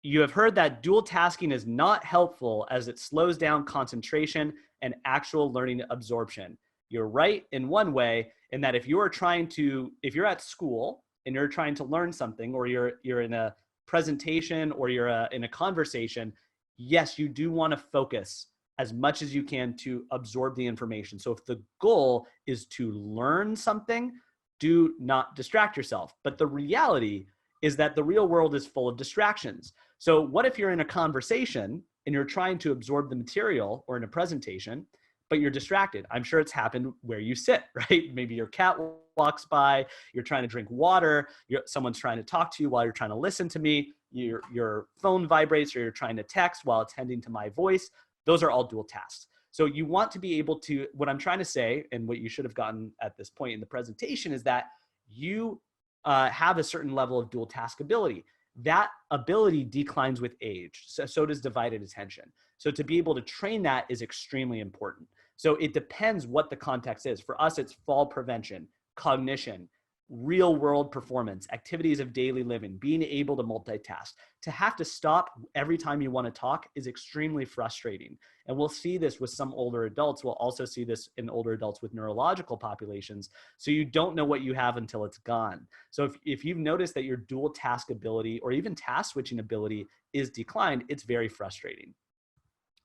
You have heard that dual tasking is not helpful as it slows down concentration and actual learning absorption. You're right in one way, in that if you're at school and you're trying to learn something, or you're in a presentation or you're in a conversation, yes, you do want to focus as much as you can to absorb the information. So if the goal is to learn something, do not distract yourself. But the reality is that the real world is full of distractions. So what if you're in a conversation and you're trying to absorb the material, or in a presentation, but you're distracted? I'm sure it's happened where you sit, right? Maybe your cat walks by, you're trying to drink water, someone's trying to talk to you while you're trying to listen to me, your phone vibrates, or you're trying to text while attending to my voice. Those are all dual tasks. So you want to be able to, what I'm trying to say, and what you should have gotten at this point in the presentation, is that you have a certain level of dual task ability. That ability declines with age. So does divided attention. So to be able to train that is extremely important. So it depends what the context is. For us, it's fall prevention, cognition, real world performance, activities of daily living, being able to multitask. To have to stop every time you want to talk is extremely frustrating. And we'll see this with some older adults. We'll also see this in older adults with neurological populations. So you don't know what you have until it's gone. So if you've noticed that your dual task ability, or even task switching ability, is declined, it's very frustrating.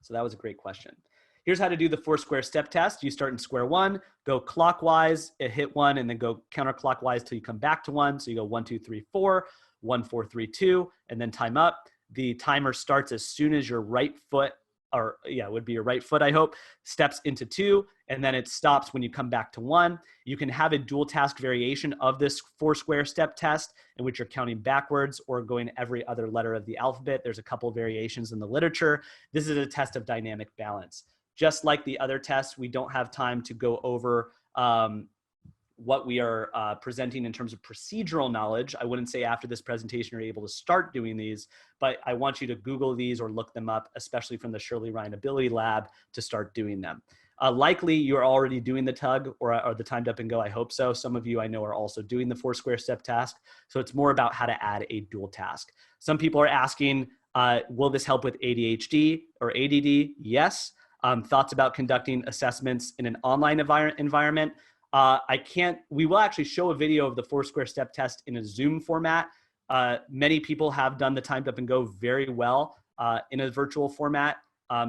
So that was a great question. Here's how to do the 4-square step test. You start in square one, go clockwise, hit 1, and then go counterclockwise till you come back to 1. So you go 1, 2, 3, 4, 1, 4, 3, 2, and then time up. The timer starts as soon as your right foot, or yeah, it would be your right foot, I hope, steps into 2, and then it stops when you come back to 1. You can have a dual task variation of this 4-square step test in which you're counting backwards or going every other letter of the alphabet. There's a couple of variations in the literature. This is a test of dynamic balance. Just like the other tests, we don't have time to go over what we are presenting in terms of procedural knowledge. I wouldn't say after this presentation you're able to start doing these, but I want you to Google these or look them up, especially from the Shirley Ryan Ability Lab, to start doing them. Likely you're already doing the tug or the timed up and go. I hope so. Some of you I know are also doing the 4-square step task. So it's more about how to add a dual task. Some people are asking, will this help with ADHD or ADD? Yes. Thoughts about conducting assessments in an online environment. We will actually show a video of the 4-square step test in a Zoom format. Many people have done the timed up and go very well in a virtual format.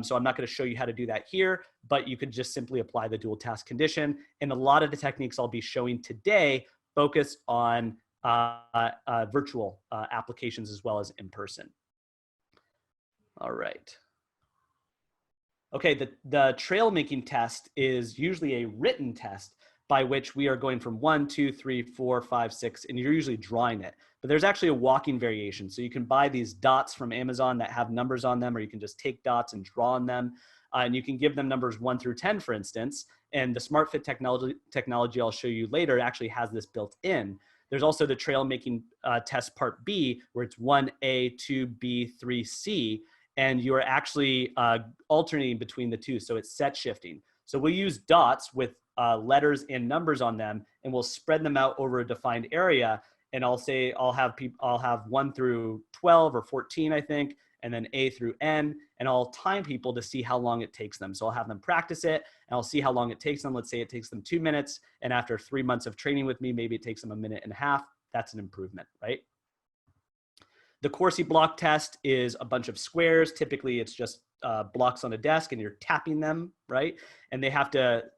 So I'm not going to show you how to do that here, but you could just simply apply the dual task condition. And a lot of the techniques I'll be showing today focus on virtual applications as well as in person. All right. Okay, the trail making test is usually a written test by which we are going from 1, 2, 3, 4, 5, 6, and you're usually drawing it. But there's actually a walking variation. So you can buy these dots from Amazon that have numbers on them, or you can just take dots and draw on them. And you can give them numbers 1 through 10, for instance. And the SmartFit technology I'll show you later actually has this built in. There's also the trail making test part B, where it's 1A, 2B, 3C. And you're actually alternating between the two. So it's set shifting. So we'll use dots with letters and numbers on them, and we'll spread them out over a defined area. And I'll say I'll have 1 through 12 or 14, I think, and then A through N, and I'll time people to see how long it takes them. So I'll have them practice it, and I'll see how long it takes them. Let's say it takes them 2 minutes, and after 3 months of training with me, maybe it takes them 1.5 minutes. That's an improvement, right? The Corsi block test is a bunch of squares. Typically, it's just blocks on a desk, and you're tapping them, right? And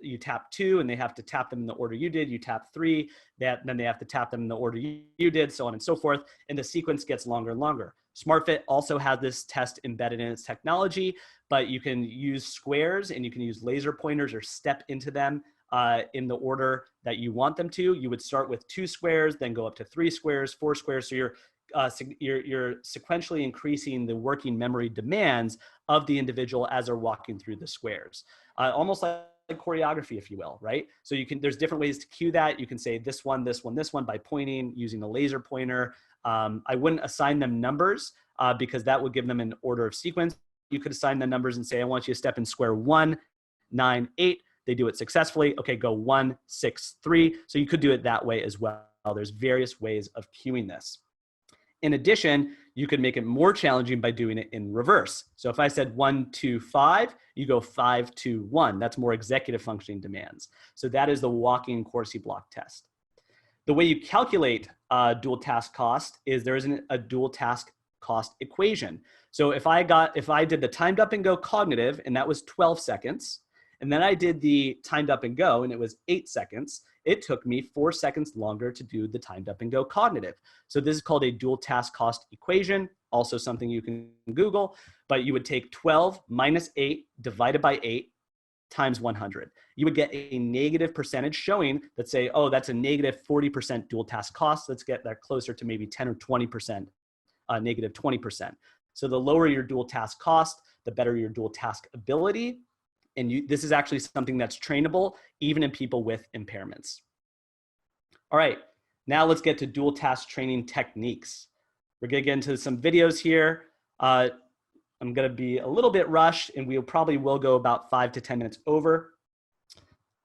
you tap 2, and they have to tap them in the order you did. You tap 3, then they have to tap them in the order you did, so on and so forth. And the sequence gets longer and longer. SmartFit also has this test embedded in its technology, but you can use squares, and you can use laser pointers or step into them in the order that you want them to. You would start with 2 squares, then go up to 3 squares, 4 squares. So you're sequentially increasing the working memory demands of the individual as they're walking through the squares, almost like choreography, if you will, right? So there's different ways to cue that. You can say this one, this one, this one by pointing using a laser pointer. I wouldn't assign them numbers because that would give them an order of sequence. You could assign them numbers and say, I want you to step in square 1, 9, 8. They do it successfully. Okay, go 1, 6, 3. So you could do it that way as well. There's various ways of cueing this. In addition, you could make it more challenging by doing it in reverse. So if I said 1, 2, 5, you go 5, 2, 1. That's more executive functioning demands. So that is the walking Corsi block test. The way you calculate dual task cost is there isn't a dual task cost equation. So if I did the timed up and go cognitive, and that was 12 seconds, and then I did the timed up and go, and it was 8 seconds, it took me 4 seconds longer to do the timed up and go cognitive. So this is called a dual task cost equation, also something you can Google, but you would take 12 minus 8 divided by 8 times 100. You would get a negative percentage showing that say, oh, that's a negative 40% dual task cost. Let's get that closer to maybe 10 or 20%, negative 20%. So the lower your dual task cost, the better your dual task ability. And this is actually something that's trainable even in people with impairments. All right, now let's get to dual task training techniques. We're gonna get into some videos here. I'm gonna be a little bit rushed, and we probably will go about 5 to 10 minutes over.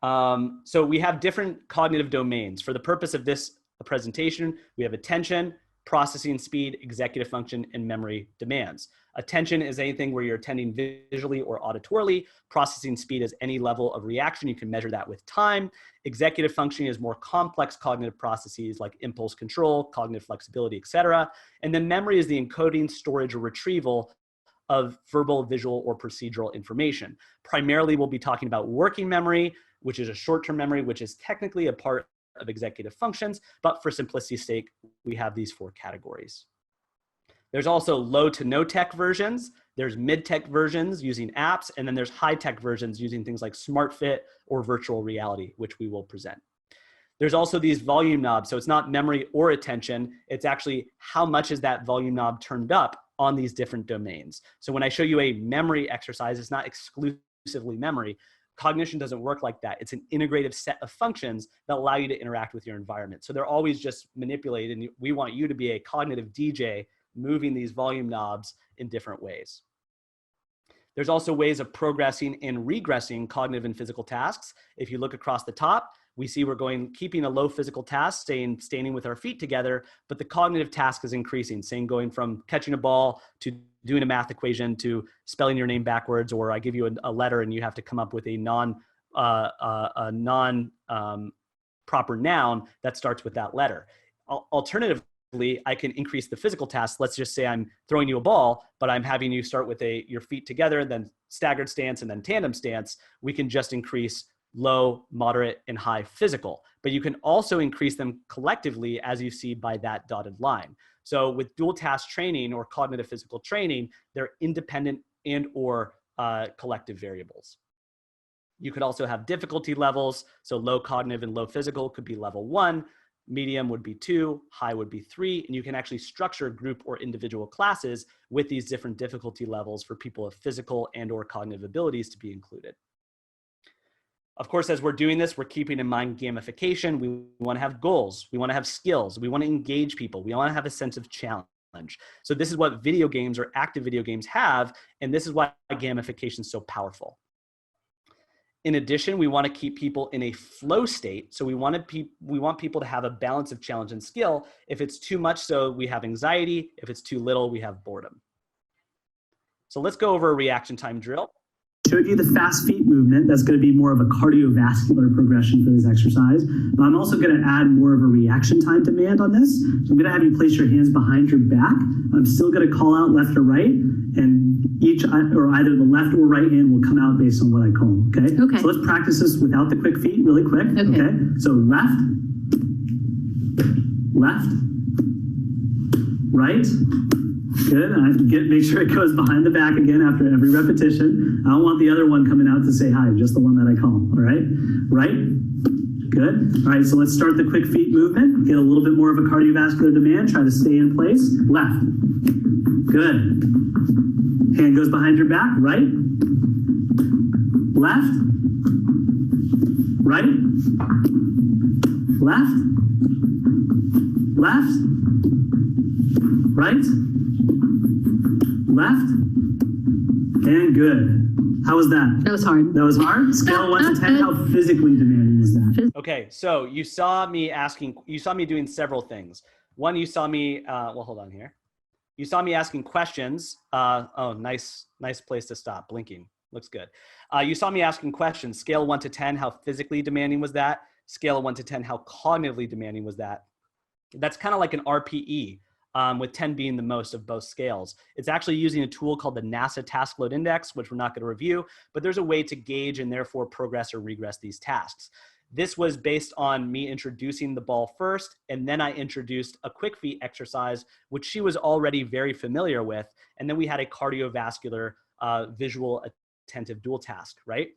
So we have different cognitive domains. For the purpose of this presentation, we have attention, processing speed, executive function, and memory demands. Attention is anything where you're attending visually or auditorily. Processing speed is any level of reaction. You can measure that with time. Executive functioning is more complex cognitive processes like impulse control, cognitive flexibility, etc. And then memory is the encoding, storage, or retrieval of verbal, visual, or procedural information. Primarily, we'll be talking about working memory, which is a short-term memory, which is technically a part of executive functions, but for simplicity's sake, we have these 4 categories. There's also low to no tech versions, there's mid-tech versions using apps, and then there's high-tech versions using things like SmartFit or virtual reality, which we will present. There's also these volume knobs, so it's not memory or attention, it's actually how much is that volume knob turned up on these different domains. So when I show you a memory exercise, it's not exclusively memory. Cognition doesn't work like that. It's an integrative set of functions that allow you to interact with your environment. So they're always just manipulated, and we want you to be a cognitive DJ moving these volume knobs in different ways. There's also ways of progressing and regressing cognitive and physical tasks. If you look across the top, we see we're keeping a low physical task, standing with our feet together, but the cognitive task is increasing, going from catching a ball to doing a math equation to spelling your name backwards, or I give you a letter and you have to come up with a non-proper noun that starts with that letter. Alternatively, I can increase the physical task. Let's just say I'm throwing you a ball, but I'm having you start with your feet together, then staggered stance, and then tandem stance. We can just increase low, moderate, and high physical. But you can also increase them collectively, as you see by that dotted line. So with dual task training or cognitive physical training, they're independent and or collective variables. You could also have difficulty levels. So low cognitive and low physical could be level 1, medium would be 2, high would be 3, and you can actually structure group or individual classes with these different difficulty levels for people of physical and or cognitive abilities to be included. Of course, as we're doing this, we're keeping in mind gamification. We want to have goals. We want to have skills. We want to engage people. We want to have a sense of challenge. So this is what video games or active video games have, and this is why gamification is so powerful. In addition, we want to keep people in a flow state. So we want people to have a balance of challenge and skill. If it's too much so, we have anxiety. If it's too little, we have boredom. So let's go over a reaction time drill. Showed you the fast feet movement. That's going to be more of a cardiovascular progression for this exercise. But I'm also going to add more of a reaction time demand on this. So I'm going to have you place your hands behind your back. I'm still going to call out left or right, and each or either the left or right hand will come out based on what I call. Okay. Okay. So let's practice this without the quick feet, really quick. Okay. So left, left, right. Good. Make sure it goes behind the back again after every repetition. I don't want the other one coming out to say hi, just the one that I call. All right. Right. Good. All right. So let's start the quick feet movement. Get a little bit more of a cardiovascular demand. Try to stay in place. Left. Good. Hand goes behind your back. Right. Left. Right. Left. Left. Right. Left, and good. How was that? That was hard. That was hard? Scale 1 to 10, how physically demanding was that? Okay, so you saw me doing several things. One, you saw me, well, hold on here. You saw me asking questions. Oh, nice place to stop, blinking. Looks good. You saw me asking questions. Scale 1 to 10, how physically demanding was that? Scale 1 to 10, how cognitively demanding was that? That's kind of like an RPE. With 10 being the most of both scales. It's actually using a tool called the NASA Task Load Index, which we're not going to review, but there's a way to gauge and therefore progress or regress these tasks. This was based on me introducing the ball first, and then I introduced a quick feet exercise, which she was already very familiar with, and then we had a cardiovascular visual attentive dual task, right?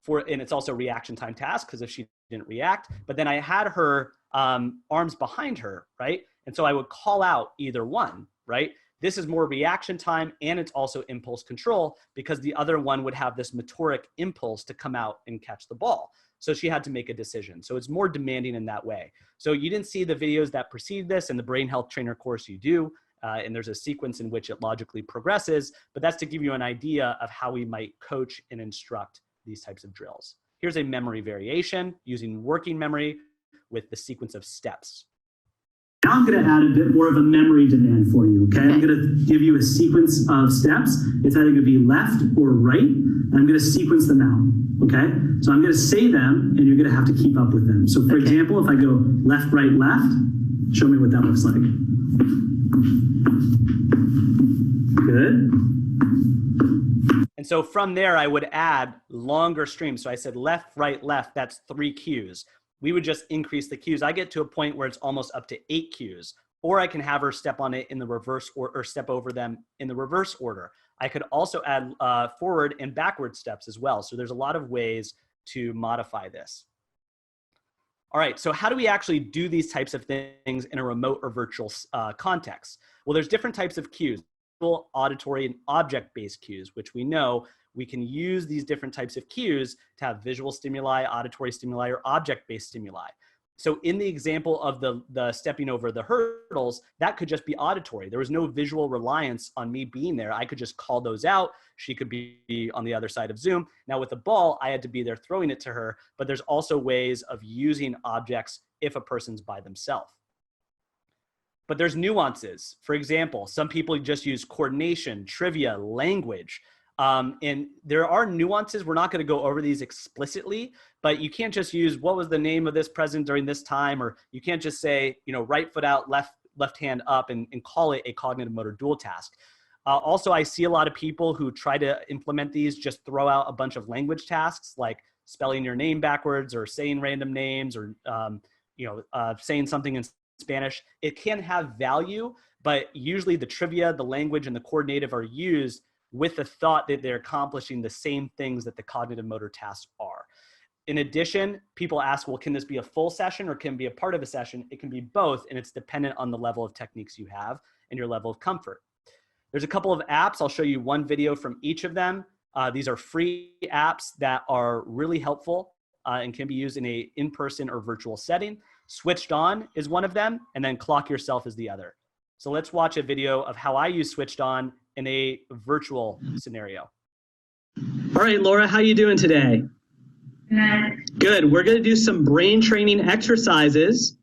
And it's also a reaction time task, because if she didn't react, but then I had her arms behind her, right? And so I would call out either one, right? This is more reaction time, and it's also impulse control, because the other one would have this motoric impulse to come out and catch the ball. So she had to make a decision. So it's more demanding in that way. So you didn't see the videos that precede this. In the Brain Health Trainer course you do, and there's a sequence in which it logically progresses, but that's to give you an idea of how we might coach and instruct these types of drills. Here's a memory variation using working memory with the sequence of steps. Now I'm going to add a bit more of a memory demand for you, okay? I'm going to give you a sequence of steps. It's either going to be left or right, and I'm going to sequence them out, okay? So I'm going to say them, and you're going to have to keep up with them. So for example, if I go left, right, left, show me what that looks like. Good. And so from there, I would add longer streams. So I said left, right, left, that's 3 cues. We would just increase the cues. I get to a point where it's almost up to 8 cues, or I can have her step on it in the reverse or step over them in the reverse order. I could also add forward and backward steps as well. So there's a lot of ways to modify this. All right, so how do we actually do these types of things in a remote or virtual context? Well, there's different types of cues, auditory and object-based cues, which we know we can use these different types of cues to have visual stimuli, auditory stimuli, or object-based stimuli. So in the example of the stepping over the hurdles, that could just be auditory. There was no visual reliance on me being there. I could just call those out. She could be on the other side of Zoom. Now with the ball, I had to be there throwing it to her, but there's also ways of using objects if a person's by themselves. But there's nuances. For example, some people just use coordination, trivia, language. And there are nuances. We're not going to go over these explicitly, but you can't just use what was the name of this president during this time, or you can't just say, you know, right foot out, left hand up and call it a cognitive motor dual task. Also, I see a lot of people who try to implement these just throw out a bunch of language tasks like spelling your name backwards or saying random names or saying something in Spanish. It can have value, but usually the trivia, the language, and the coordinative are used with the thought that they're accomplishing the same things that the cognitive motor tasks are. In addition, people ask, well, can this be a full session or can it be a part of a session? It can be both, and it's dependent on the level of techniques you have and your level of comfort. There's a couple of apps. I'll show you one video from each of them. These are free apps that are really helpful and can be used in a in-person or virtual setting. Switched On is one of them, and then Clock Yourself is the other. So let's watch a video of how I use Switched On in a virtual scenario. All right, Laura, how you doing today? Good. We're going to do some brain training exercises.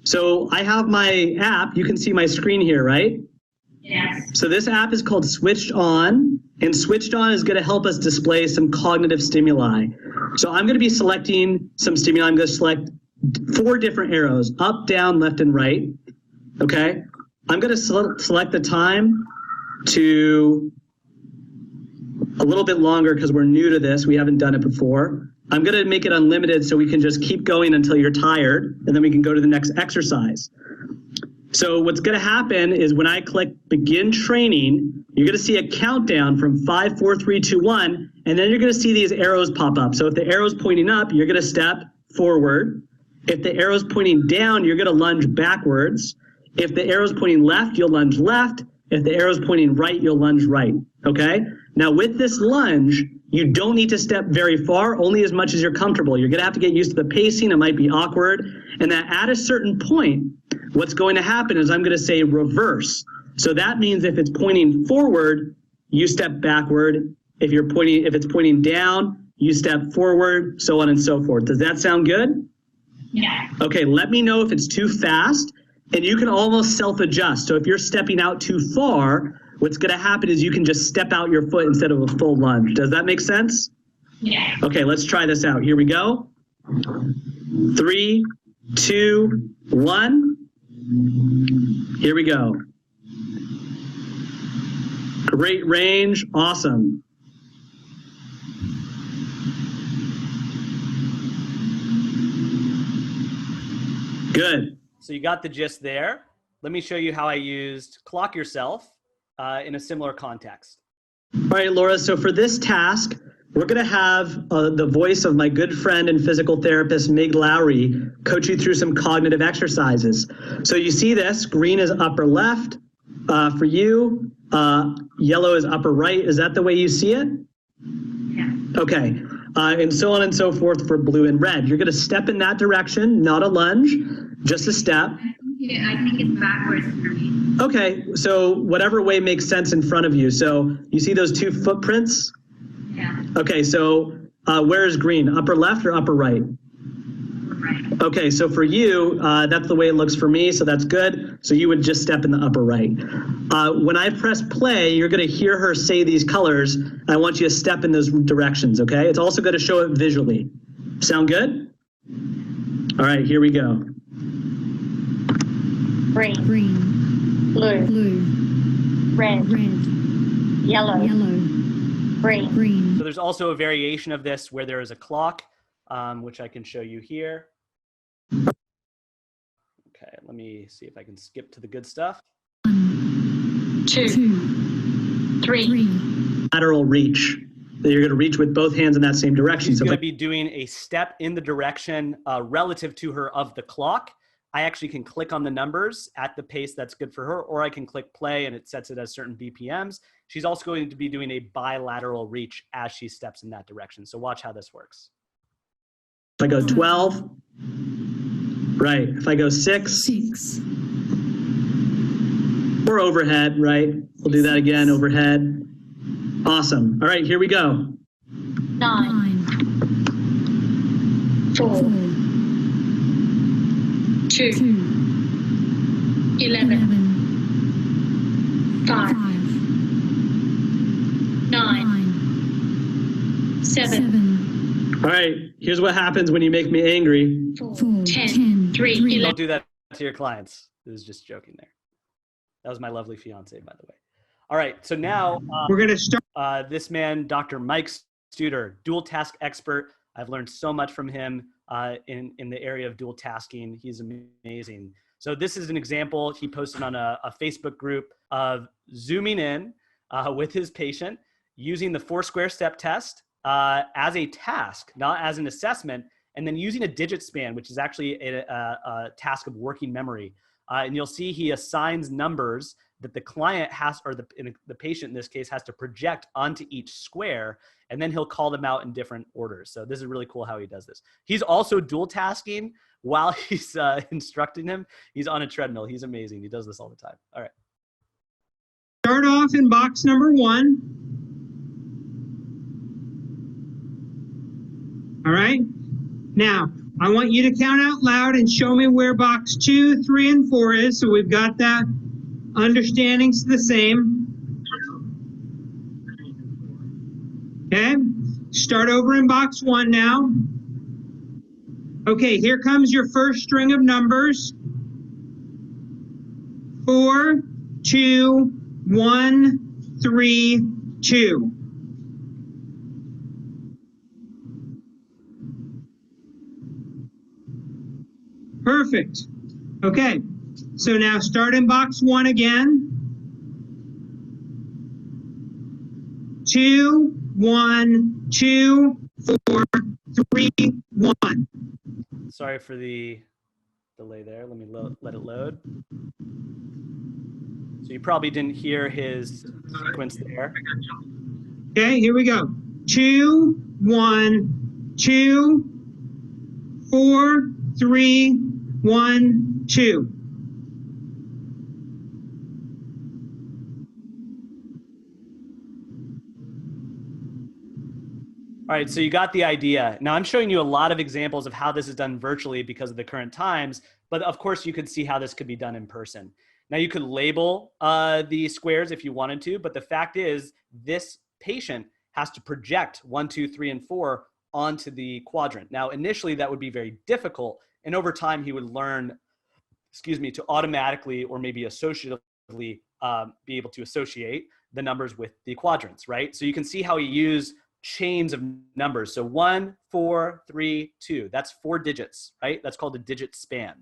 So I have my app. You can see my screen here, right? Yes. So this app is called Switched On, and Switched On is going to help us display some cognitive stimuli. So I'm going to be selecting some stimuli. I'm going to select 4 different arrows, up, down, left, and right. Okay. I'm going to select the time to a little bit longer because we're new to this. We haven't done it before. I'm going to make it unlimited so we can just keep going until you're tired, and then we can go to the next exercise. So what's going to happen is when I click begin training, you're going to see a countdown from 5, 4, 3, 2, 1, and then you're going to see these arrows pop up. So if the arrow's pointing up, you're going to step forward. If the arrow's pointing down, you're going to lunge backwards. If the arrow's pointing left, you'll lunge left. If the arrow's pointing right, you'll lunge right. Okay? Now with this lunge, you don't need to step very far, only as much as you're comfortable. You're going to have to get used to the pacing. It might be awkward. And that at a certain point, what's going to happen is I'm going to say reverse. So that means if it's pointing forward, you step backward. If it's pointing down, you step forward, so on and so forth. Does that sound good? Yeah. Okay, let me know if it's too fast, and you can almost self-adjust. So if you're stepping out too far, what's going to happen is you can just step out your foot instead of a full lunge. Does that make sense? Yeah. Okay, let's try this out. Here we go. 3, 2, 1. Here we go. Great range. Awesome. Good. So you got the gist there. Let me show you how I used Clock Yourself in a similar context. All right, Laura, so for this task, we're going to have the voice of my good friend and physical therapist, Mig Lowry, coach you through some cognitive exercises. So you see this, green is upper left for you, yellow is upper right. Is that the way you see it? Yeah. Okay, and so on and so forth for blue and red. You're going to step in that direction, not a lunge, just a step. I think it's backwards for me. Okay, so whatever way makes sense in front of you. So you see those 2 footprints? Yeah. Okay, so where is green? Upper left or upper right? Right. Okay, so for you, that's the way it looks for me, so that's good. So you would just step in the upper right. When I press play, you're going to hear her say these colors. I want you to step in those directions, okay? It's also going to show it visually. Sound good? All right, here we go. Green. Green. Blue. Blue. Red. Red. Yellow. Yellow. Green. Green. So there's also a variation of this where there is a clock, which I can show you here. Okay, let me see if I can skip to the good stuff. 2, 3. Lateral reach. You're going to reach with both hands in that same direction. She's So going to be doing a step in the direction relative to her of the clock. I actually can click on the numbers at the pace that's good for her, or I can click play and it sets it as certain BPMs. She's also going to be doing a bilateral reach as she steps in that direction. So watch how this works. if I go 12, right. If I go 6, 6. or overhead, right? We'll do that again, overhead. Awesome. All right, here we go. 9. 4. 2. 11. 5. 9. 7. All right, here's what happens when you make me angry. 4. 10. 3. 11. Don't do that to your clients. This is just joking there. That was my lovely fiance, by the way. All right, so now we're going to start. This man, Dr. Mike Studer, dual task expert. I've learned so much from him in the area of dual tasking. He's amazing. So this is an example he posted on a Facebook group of zooming in with his patient using the 4-square step test as a task, not as an assessment, and then using a digit span, which is actually a task of working memory. And you'll see he assigns numbers that the client has, or the patient in this case, has to project onto each square, and then he'll call them out in different orders. So this is really cool how he does this. He's also dual tasking while he's instructing him. He's on a treadmill. He's amazing. He does this all the time. All right. Start off in box number 1. All right. Now, I want you to count out loud and show me where box 2, 3, and 4 is. So we've got that. Understanding's the same. Okay. Start over in box 1 now. Okay, here comes your first string of numbers. 4, 2, 1, 3, 2. Perfect. Okay, so now start in box 1 again. 2, 1, 2, 4, 3, 1. Sorry for the delay there. Let me let it load. So you probably didn't hear his sequence there. Okay, here we go. 2, 1, 2, 4, 3, 1, 2. All right, so you got the idea. Now I'm showing you a lot of examples of how this is done virtually because of the current times, but of course you could see how this could be done in person. Now you could label the squares if you wanted to, but the fact is this patient has to project 1, 2, 3, and 4 onto the quadrant. Now initially that would be very difficult, and over time he would learn, to automatically or maybe associatively be able to associate the numbers with the quadrants, right? So you can see how he used chains of numbers. So 1, 4, 3, 2, that's 4 digits, right? That's called a digit span.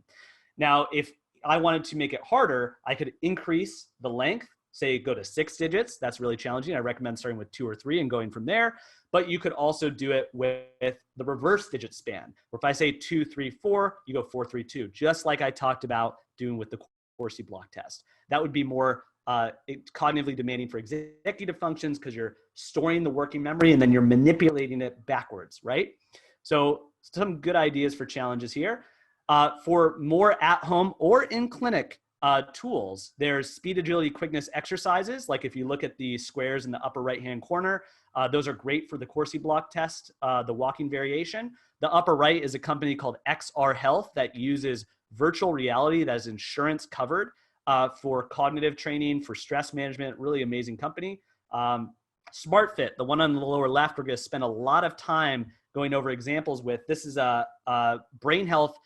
Now, if I wanted to make it harder, I could increase the length, say go to 6 digits. That's really challenging. I recommend starting with 2 or 3 and going from there. But you could also do it with the reverse digit span, where if I say 2, 3, 4, you go 4, 3, 2, just like I talked about doing with the Corsi block test. That would be more cognitively demanding for executive functions because you're storing the working memory and then you're manipulating it backwards, right? So some good ideas for challenges here. For more at-home or in clinic tools, there's speed, agility, quickness exercises. Like if you look at the squares in the upper right-hand corner, those are great for the Corsi block test, the walking variation. The upper right is a company called XR Health that uses virtual reality that is insurance covered for cognitive training, for stress management, really amazing company. SmartFit, the one on the lower left, we're going to spend a lot of time going over examples with. This is a brain health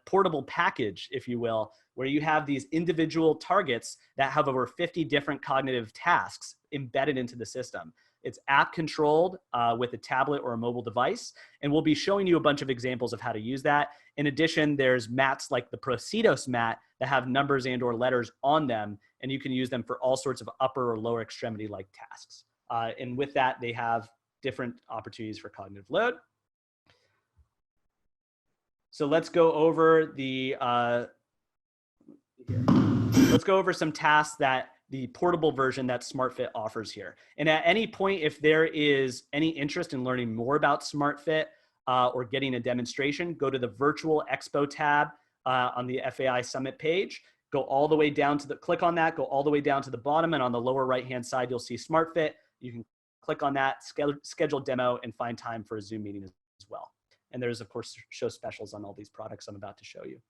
portable package, if you will, where you have these individual targets that have over 50 different cognitive tasks embedded into the system. It's app controlled with a tablet or a mobile device, and we'll be showing you a bunch of examples of how to use that. In addition, there's mats like the Procidos mat that have numbers and or letters on them, and you can use them for all sorts of upper or lower extremity like tasks. And with that, they have different opportunities for cognitive load. So let's go over the, let's go over some tasks that the portable version that SmartFit offers here. And at any point, if there is any interest in learning more about SmartFit or getting a demonstration, go to the Virtual Expo tab on the FAI Summit page. Go all the way down to the, click on that, go all the way down to the bottom, and on the lower right-hand side, you'll see SmartFit. You can click on that, schedule demo, and find time for a Zoom meeting as well. And there's, of course, show specials on all these products I'm about to show you.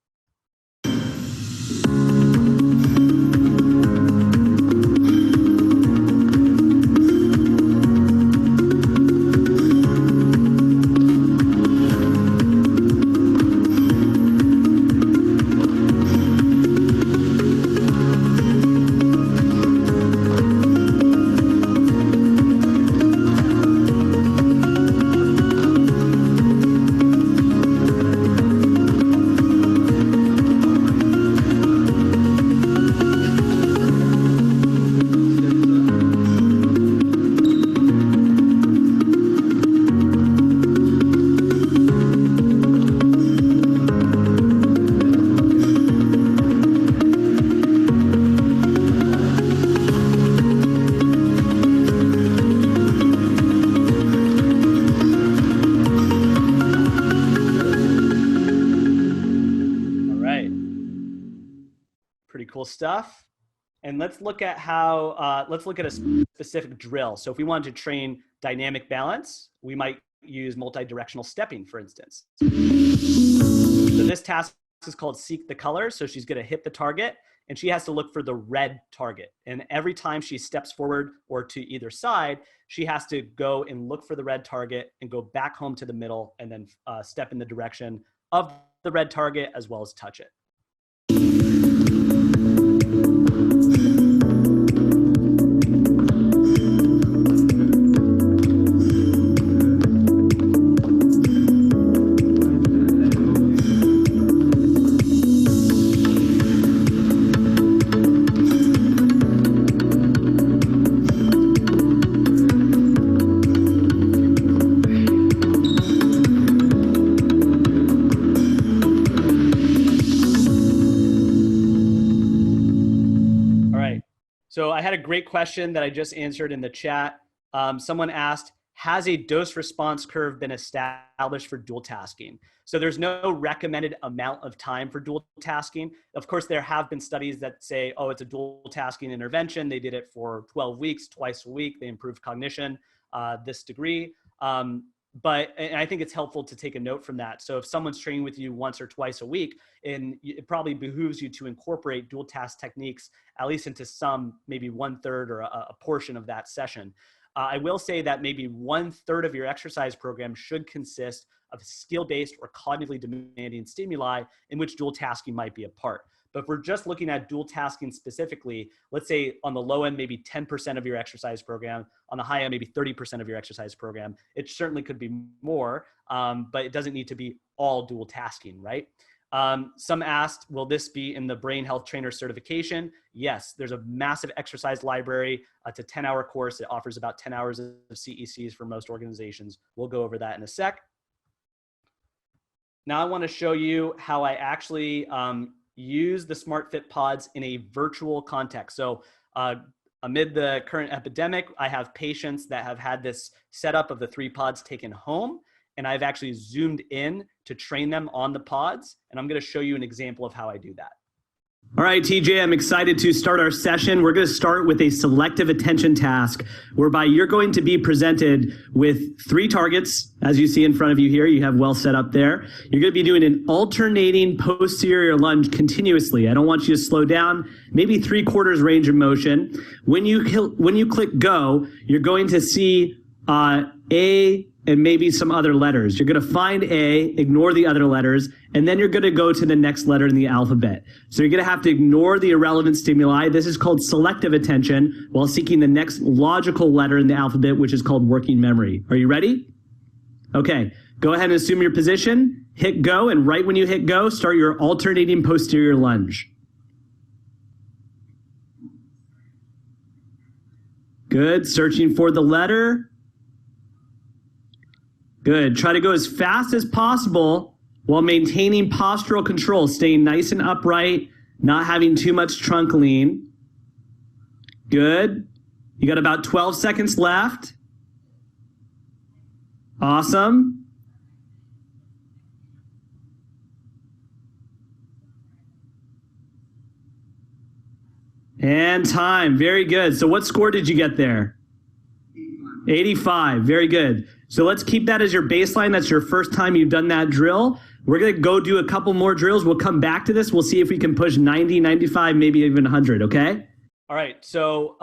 Pretty cool stuff. And let's look at how, let's look at a specific drill. So if we wanted to train dynamic balance, we might use multi-directional stepping, for instance. So this task is called Seek the Color. So she's going to hit the target and she has to look for the red target. And every time she steps forward or to either side, she has to go and look for the red target and go back home to the middle and then step in the direction of the red target as well as touch it. So I had a great question that I just answered in the chat. Someone asked, has a dose response curve been established for dual tasking? So there's no recommended amount of time for dual tasking. Of course, there have been studies that say, oh, it's a dual tasking intervention. They did it for 12 weeks, twice a week. They improved cognition this degree. But I think it's helpful to take a note from that. So if someone's training with you once or twice a week, and it probably behooves you to incorporate dual task techniques, at least into some, maybe 1/3 or a portion of that session. I will say that maybe 1/3 of your exercise program should consist of skill-based or cognitively demanding stimuli in which dual tasking might be a part. But if we're just looking at dual tasking specifically, let's say on the low end, maybe 10% of your exercise program, on the high end, maybe 30% of your exercise program. It certainly could be more, but it doesn't need to be all dual tasking, right? Some asked, will this be in the Brain Health Trainer certification? Yes, there's a massive exercise library. It's a 10-hour course. It offers about 10 hours of CECs for most organizations. We'll go over that in a sec. Now I want to show you how I actually use the SmartFit pods in a virtual context. So amid the current epidemic, I have patients that have had this setup of the 3 pods taken home, and I've actually zoomed in to train them on the pods. And I'm going to show you an example of how I do that. All right, TJ, I'm excited to start our session. We're going to start with a selective attention task, whereby you're going to be presented with 3 targets. As you see in front of you here, you have well set up there. You're going to be doing an alternating posterior lunge continuously. I don't want you to slow down, maybe 3/4 range of motion. When you click go, you're going to see A and maybe some other letters. You're going to find A, ignore the other letters, and then you're going to go to the next letter in the alphabet. So you're going to have to ignore the irrelevant stimuli. This is called selective attention while seeking the next logical letter in the alphabet, which is called working memory. Are you ready? Okay, go ahead and assume your position, hit go, and right when you hit go, start your alternating posterior lunge. Good, searching for the letter. Good. Try to go as fast as possible while maintaining postural control, staying nice and upright, not having too much trunk lean. Good. You got about 12 seconds left. Awesome. And time. Very good. So what score did you get there? 85. Very good. So let's keep that as your baseline. That's your first time you've done that drill. We're going to go do a couple more drills. We'll come back to this. We'll see if we can push 90, 95, maybe even 100, okay? All right. So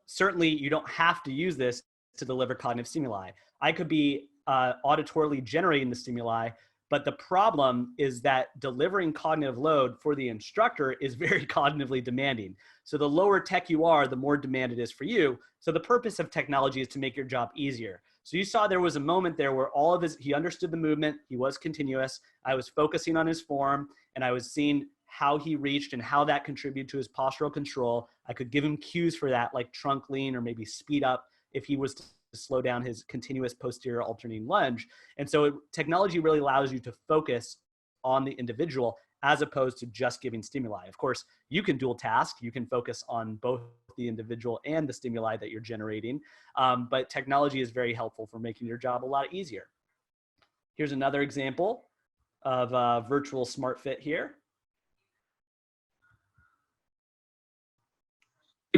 certainly you don't have to use this to deliver cognitive stimuli. I could be auditorily generating the stimuli, but the problem is that delivering cognitive load for the instructor is very cognitively demanding. So the lower tech you are, the more demand it is for you. So the purpose of technology is to make your job easier. So you saw there was a moment there where all of he understood the movement, he was continuous, I was focusing on his form, and I was seeing how he reached and how that contributed to his postural control. I could give him cues for that, like trunk lean or maybe speed up if he was to slow down his continuous posterior alternating lunge. And so technology really allows you to focus on the individual as opposed to just giving stimuli. Of course, you can dual task, you can focus on both the individual and the stimuli that you're generating, but technology is very helpful for making your job a lot easier. Here's another example of a virtual SmartFit here.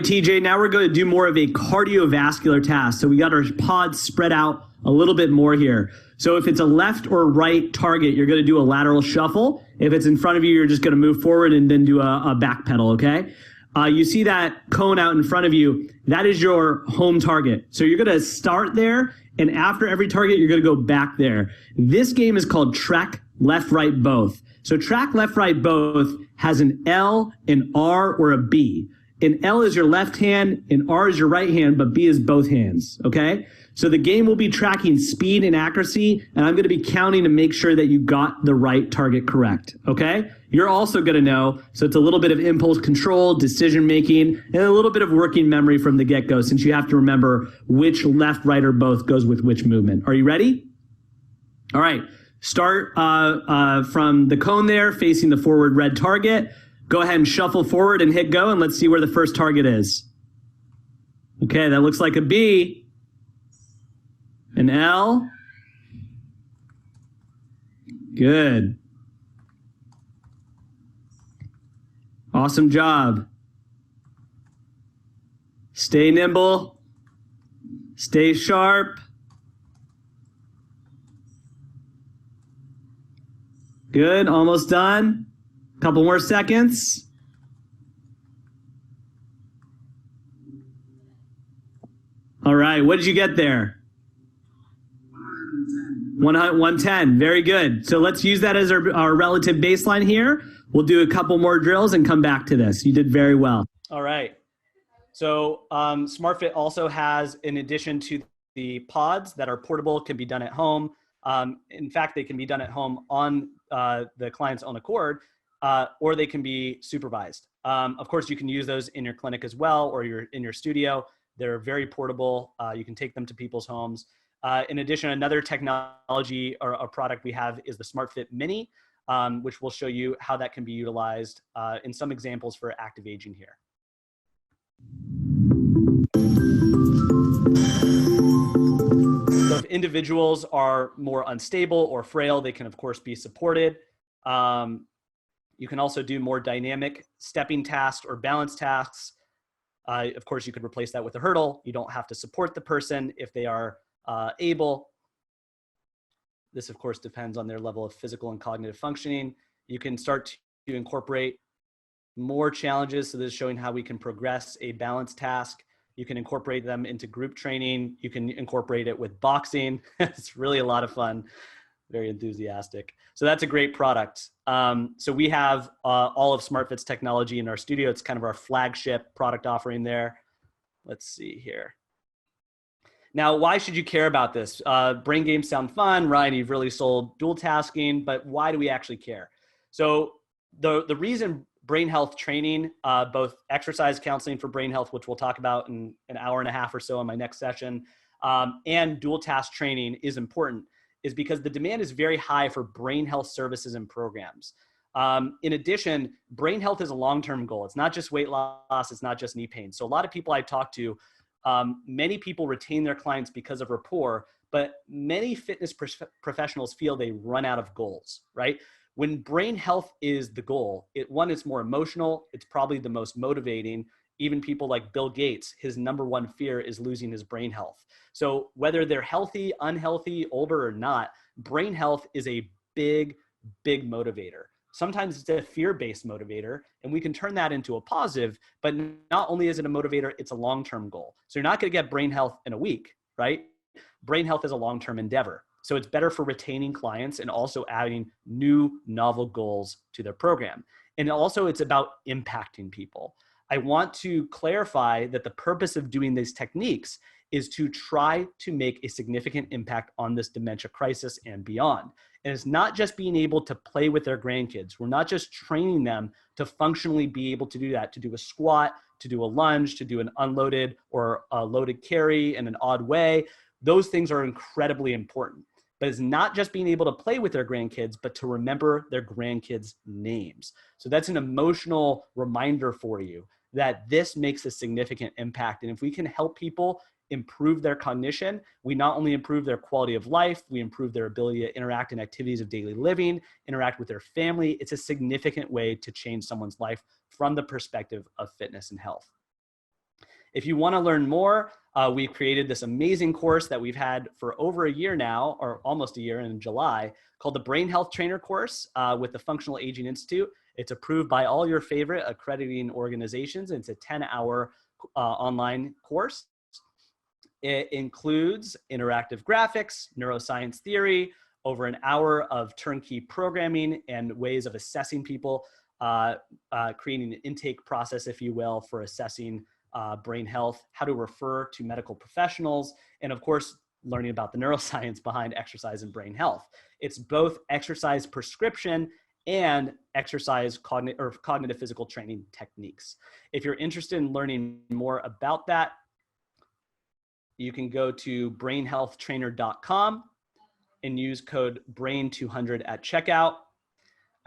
TJ, now we're going to do more of a cardiovascular task. So we got our pods spread out a little bit more here. So if it's a left or right target, you're going to do a lateral shuffle. If it's in front of you, you're just going to move forward and then do a back pedal, okay? You see that cone out in front of you, that is your home target. So you're going to start there, and after every target, you're going to go back there. This game is called track left, right, both. So track left, right, both has an L, an R, or a B. An L is your left hand, an R is your right hand, but B is both hands, okay? So the game will be tracking speed and accuracy, and I'm going to be counting to make sure that you got the right target correct, okay? You're also going to know, so it's a little bit of impulse control, decision making, and a little bit of working memory from the get-go, since you have to remember which left, right, or both goes with which movement. Are you ready? All right, start from the cone there, facing the forward red target. Go ahead and shuffle forward and hit go, and let's see where the first target is. Okay, that looks like a B. An L. Good. Awesome job. Stay nimble. Stay sharp. Good, almost done. Couple more seconds. All right, what did you get there? 110, very good. So let's use that as our relative baseline here. We'll do a couple more drills and come back to this. You did very well. All right. So SmartFit also has, in addition to the pods that are portable, can be done at home. In fact, they can be done at home on the client's own accord, or they can be supervised. Of course, you can use those in your clinic as well, or in your studio. They're very portable. You can take them to people's homes. In addition, another technology or a product we have is the SmartFit Mini, which will show you how that can be utilized in some examples for active aging here. So if individuals are more unstable or frail, they can of course be supported. You can also do more dynamic stepping tasks or balance tasks. Of course, you could replace that with a hurdle. You don't have to support the person if they are able. This, of course, depends on their level of physical and cognitive functioning. You can start to incorporate more challenges. So this is showing how we can progress a balance task. You can incorporate them into group training. You can incorporate it with boxing. It's really a lot of fun. Very enthusiastic. So that's a great product. So we have all of SmartFit's technology in our studio. It's kind of our flagship product offering there. Let's see here. Now, why should you care about this? Brain games sound fun. Ryan, you've really sold dual tasking, but why do we actually care? So the reason brain health training, both exercise counseling for brain health, which we'll talk about in an hour and a half or so in my next session, and dual task training is important, is because the demand is very high for brain health services and programs. In addition, brain health is a long-term goal. It's not just weight loss, it's not just knee pain. So a lot of people I talk to, many people retain their clients because of rapport, but many fitness professionals feel they run out of goals, right? When brain health is the goal, it's more emotional, it's probably the most motivating. Even people like Bill Gates, his #1 fear is losing his brain health. So whether they're healthy, unhealthy, older or not, brain health is a big, big motivator. Sometimes it's a fear-based motivator, and we can turn that into a positive, but not only is it a motivator, it's a long-term goal. So you're not gonna get brain health in a week, right? Brain health is a long-term endeavor. So it's better for retaining clients and also adding new novel goals to their program. And also it's about impacting people. I want to clarify that the purpose of doing these techniques is to try to make a significant impact on this dementia crisis and beyond. And it's not just being able to play with their grandkids. We're not just training them to functionally be able to do that, to do a squat, to do a lunge, to do an unloaded or a loaded carry in an odd way. Those things are incredibly important. But it's not just being able to play with their grandkids, but to remember their grandkids' names. So that's an emotional reminder for you that this makes a significant impact. And if we can help people improve their cognition, we not only improve their quality of life, we improve their ability to interact in activities of daily living, interact with their family. It's a significant way to change someone's life from the perspective of fitness and health. If you want to learn more, we've created this amazing course that we've had for over a year now, or almost a year in July, called the Brain Health Trainer course with the Functional Aging Institute. It's approved by all your favorite accrediting organizations. It's a 10-hour online course. It includes interactive graphics, neuroscience theory, over an hour of turnkey programming and ways of assessing people, creating an intake process, if you will, for assessing brain health, how to refer to medical professionals, and of course, learning about the neuroscience behind exercise and brain health. It's both exercise prescription and exercise cognitive physical training techniques. If you're interested in learning more about that, you can go to brainhealthtrainer.com and use code BRAIN200 at checkout.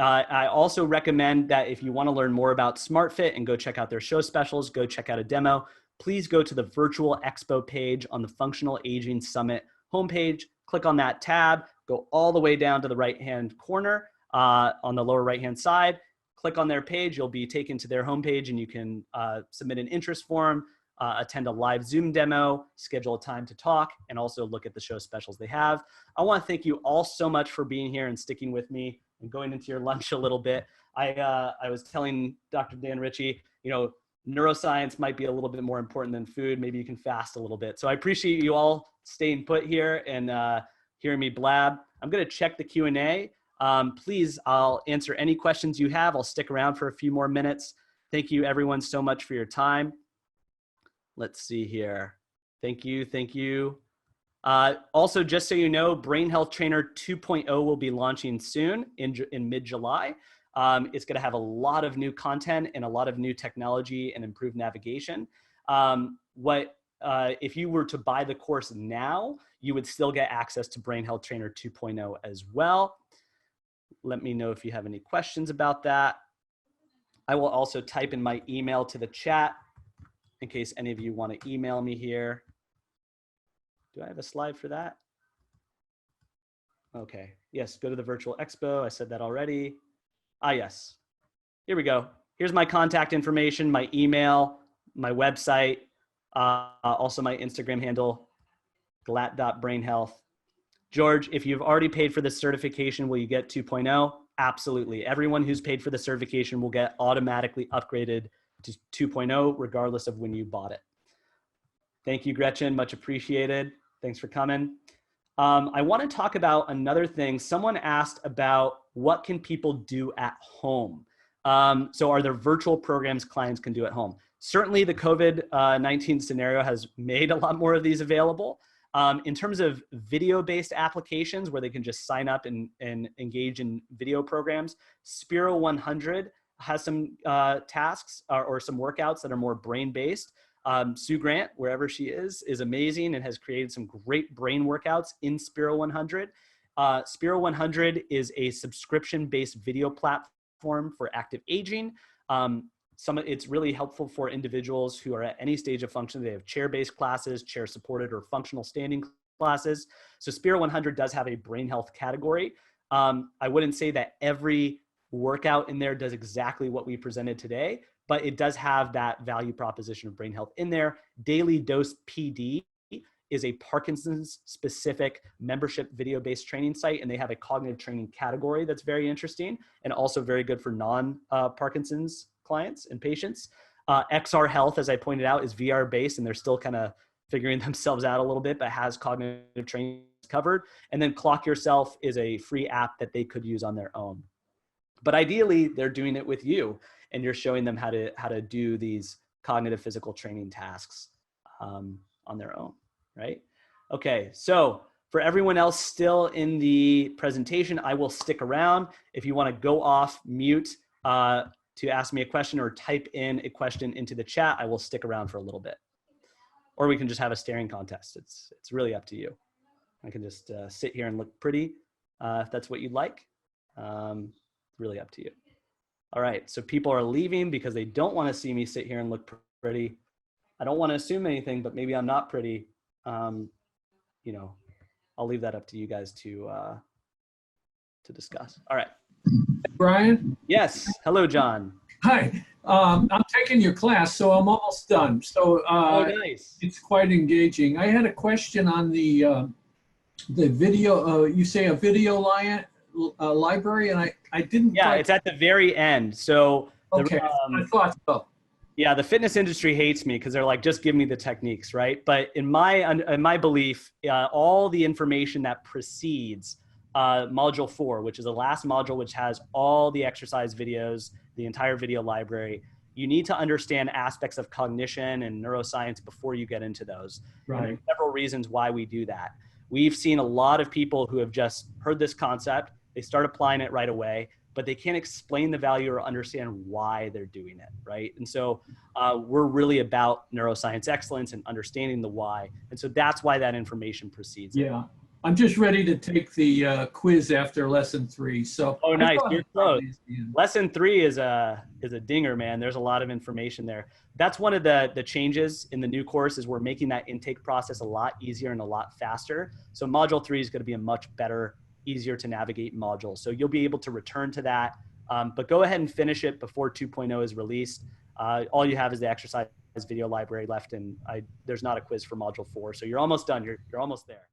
I also recommend that if you want to learn more about SmartFit and go check out their show specials, go check out a demo, please go to the virtual expo page on the Functional Aging Summit homepage, click on that tab, go all the way down to the right-hand corner on the lower right-hand side, click on their page, you'll be taken to their homepage and you can submit an interest form, attend a live Zoom demo, schedule a time to talk, and also look at the show specials they have. I want to thank you all so much for being here and sticking with me and going into your lunch a little bit. I was telling Dr. Dan Ritchie, you know, neuroscience might be a little bit more important than food. Maybe you can fast a little bit. So I appreciate you all staying put here and hearing me blab. I'm going to check the Q&A. Please, I'll answer any questions you have. I'll stick around for a few more minutes. Thank you everyone so much for your time. Let's see here. Thank you, thank you. Also, just so you know, Brain Health Trainer 2.0 will be launching soon in mid-July. It's gonna have a lot of new content and a lot of new technology and improved navigation. If you were to buy the course now, you would still get access to Brain Health Trainer 2.0 as well. Let me know if you have any questions about that. I will also type in my email to the chat in case any of you want to email me here. Do I have a slide for that? Okay, yes, go to the virtual expo. I said that already. Ah, yes, here we go. Here's my contact information, my email, my website, also my Instagram handle, glatt.brainhealth. George, if you've already paid for the certification, will you get 2.0? Absolutely. Everyone who's paid for the certification will get automatically upgraded to 2.0 regardless of when you bought it. Thank you, Gretchen, much appreciated. Thanks for coming. I want to talk about another thing. Someone asked about what can people do at home. So are there virtual programs clients can do at home? Certainly the COVID-19 scenario has made a lot more of these available. In terms of video-based applications where they can just sign up and engage in video programs, Spiro 100 has some tasks or some workouts that are more brain-based. Sue Grant, wherever she is amazing and has created some great brain workouts in Spiro 100. Spiro 100 is a subscription-based video platform for active aging. It's really helpful for individuals who are at any stage of function. They have chair-based classes, chair-supported or functional standing classes. So Spiro 100 does have a brain health category. I wouldn't say that every workout in there does exactly what we presented today, but it does have that value proposition of brain health in there. Daily Dose PD is a Parkinson's specific membership video-based training site, and they have a cognitive training category that's very interesting and also very good for non-Parkinson's clients and patients. XR Health, as I pointed out, is VR-based, and they're still kind of figuring themselves out a little bit, but has cognitive training covered. And then Clock Yourself is a free app that they could use on their own. But ideally, they're doing it with you, and you're showing them how to do these cognitive physical training tasks on their own, right? Okay, so for everyone else still in the presentation, I will stick around. If you want to go off mute to ask me a question or type in a question into the chat, I will stick around for a little bit. Or we can just have a staring contest. It's really up to you. I can just sit here and look pretty if that's what you'd like. Really up to you. All right, so people are leaving because they don't want to see me sit here and look pretty. I don't want to assume anything, but maybe I'm not pretty. You know, I'll leave that up to you guys to discuss. All right. Brian? Yes. Hello, John. Hi. I'm taking your class, so I'm almost done. So Oh, nice. it's quite engaging. I had a question on the video. You say a video library, and I didn't. Yeah, it's at the very end. So okay, I thought so. Yeah, the fitness industry hates me because they're like, just give me the techniques, right? But in my belief, all the information that precedes module 4, which is the last module, which has all the exercise videos, the entire video library, you need to understand aspects of cognition and neuroscience before you get into those. Right. And there's several reasons why we do that. We've seen a lot of people who have just heard this concept, they start applying it right away, but they can't explain the value or understand why they're doing it, right? And so we're really about neuroscience excellence and understanding the why. And so that's why that information precedes it. Yeah, I'm just ready to take the quiz after lesson 3. So oh, nice, you're close. Lesson 3 is a dinger, man. There's a lot of information there. That's one of the changes in the new course is we're making that intake process a lot easier and a lot faster. So module 3 is going to be a much better, easier to navigate module. So you'll be able to return to that, but go ahead and finish it before 2.0 is released. All you have is the exercise video library left, and there's not a quiz for module 4. So you're almost done. You're almost there.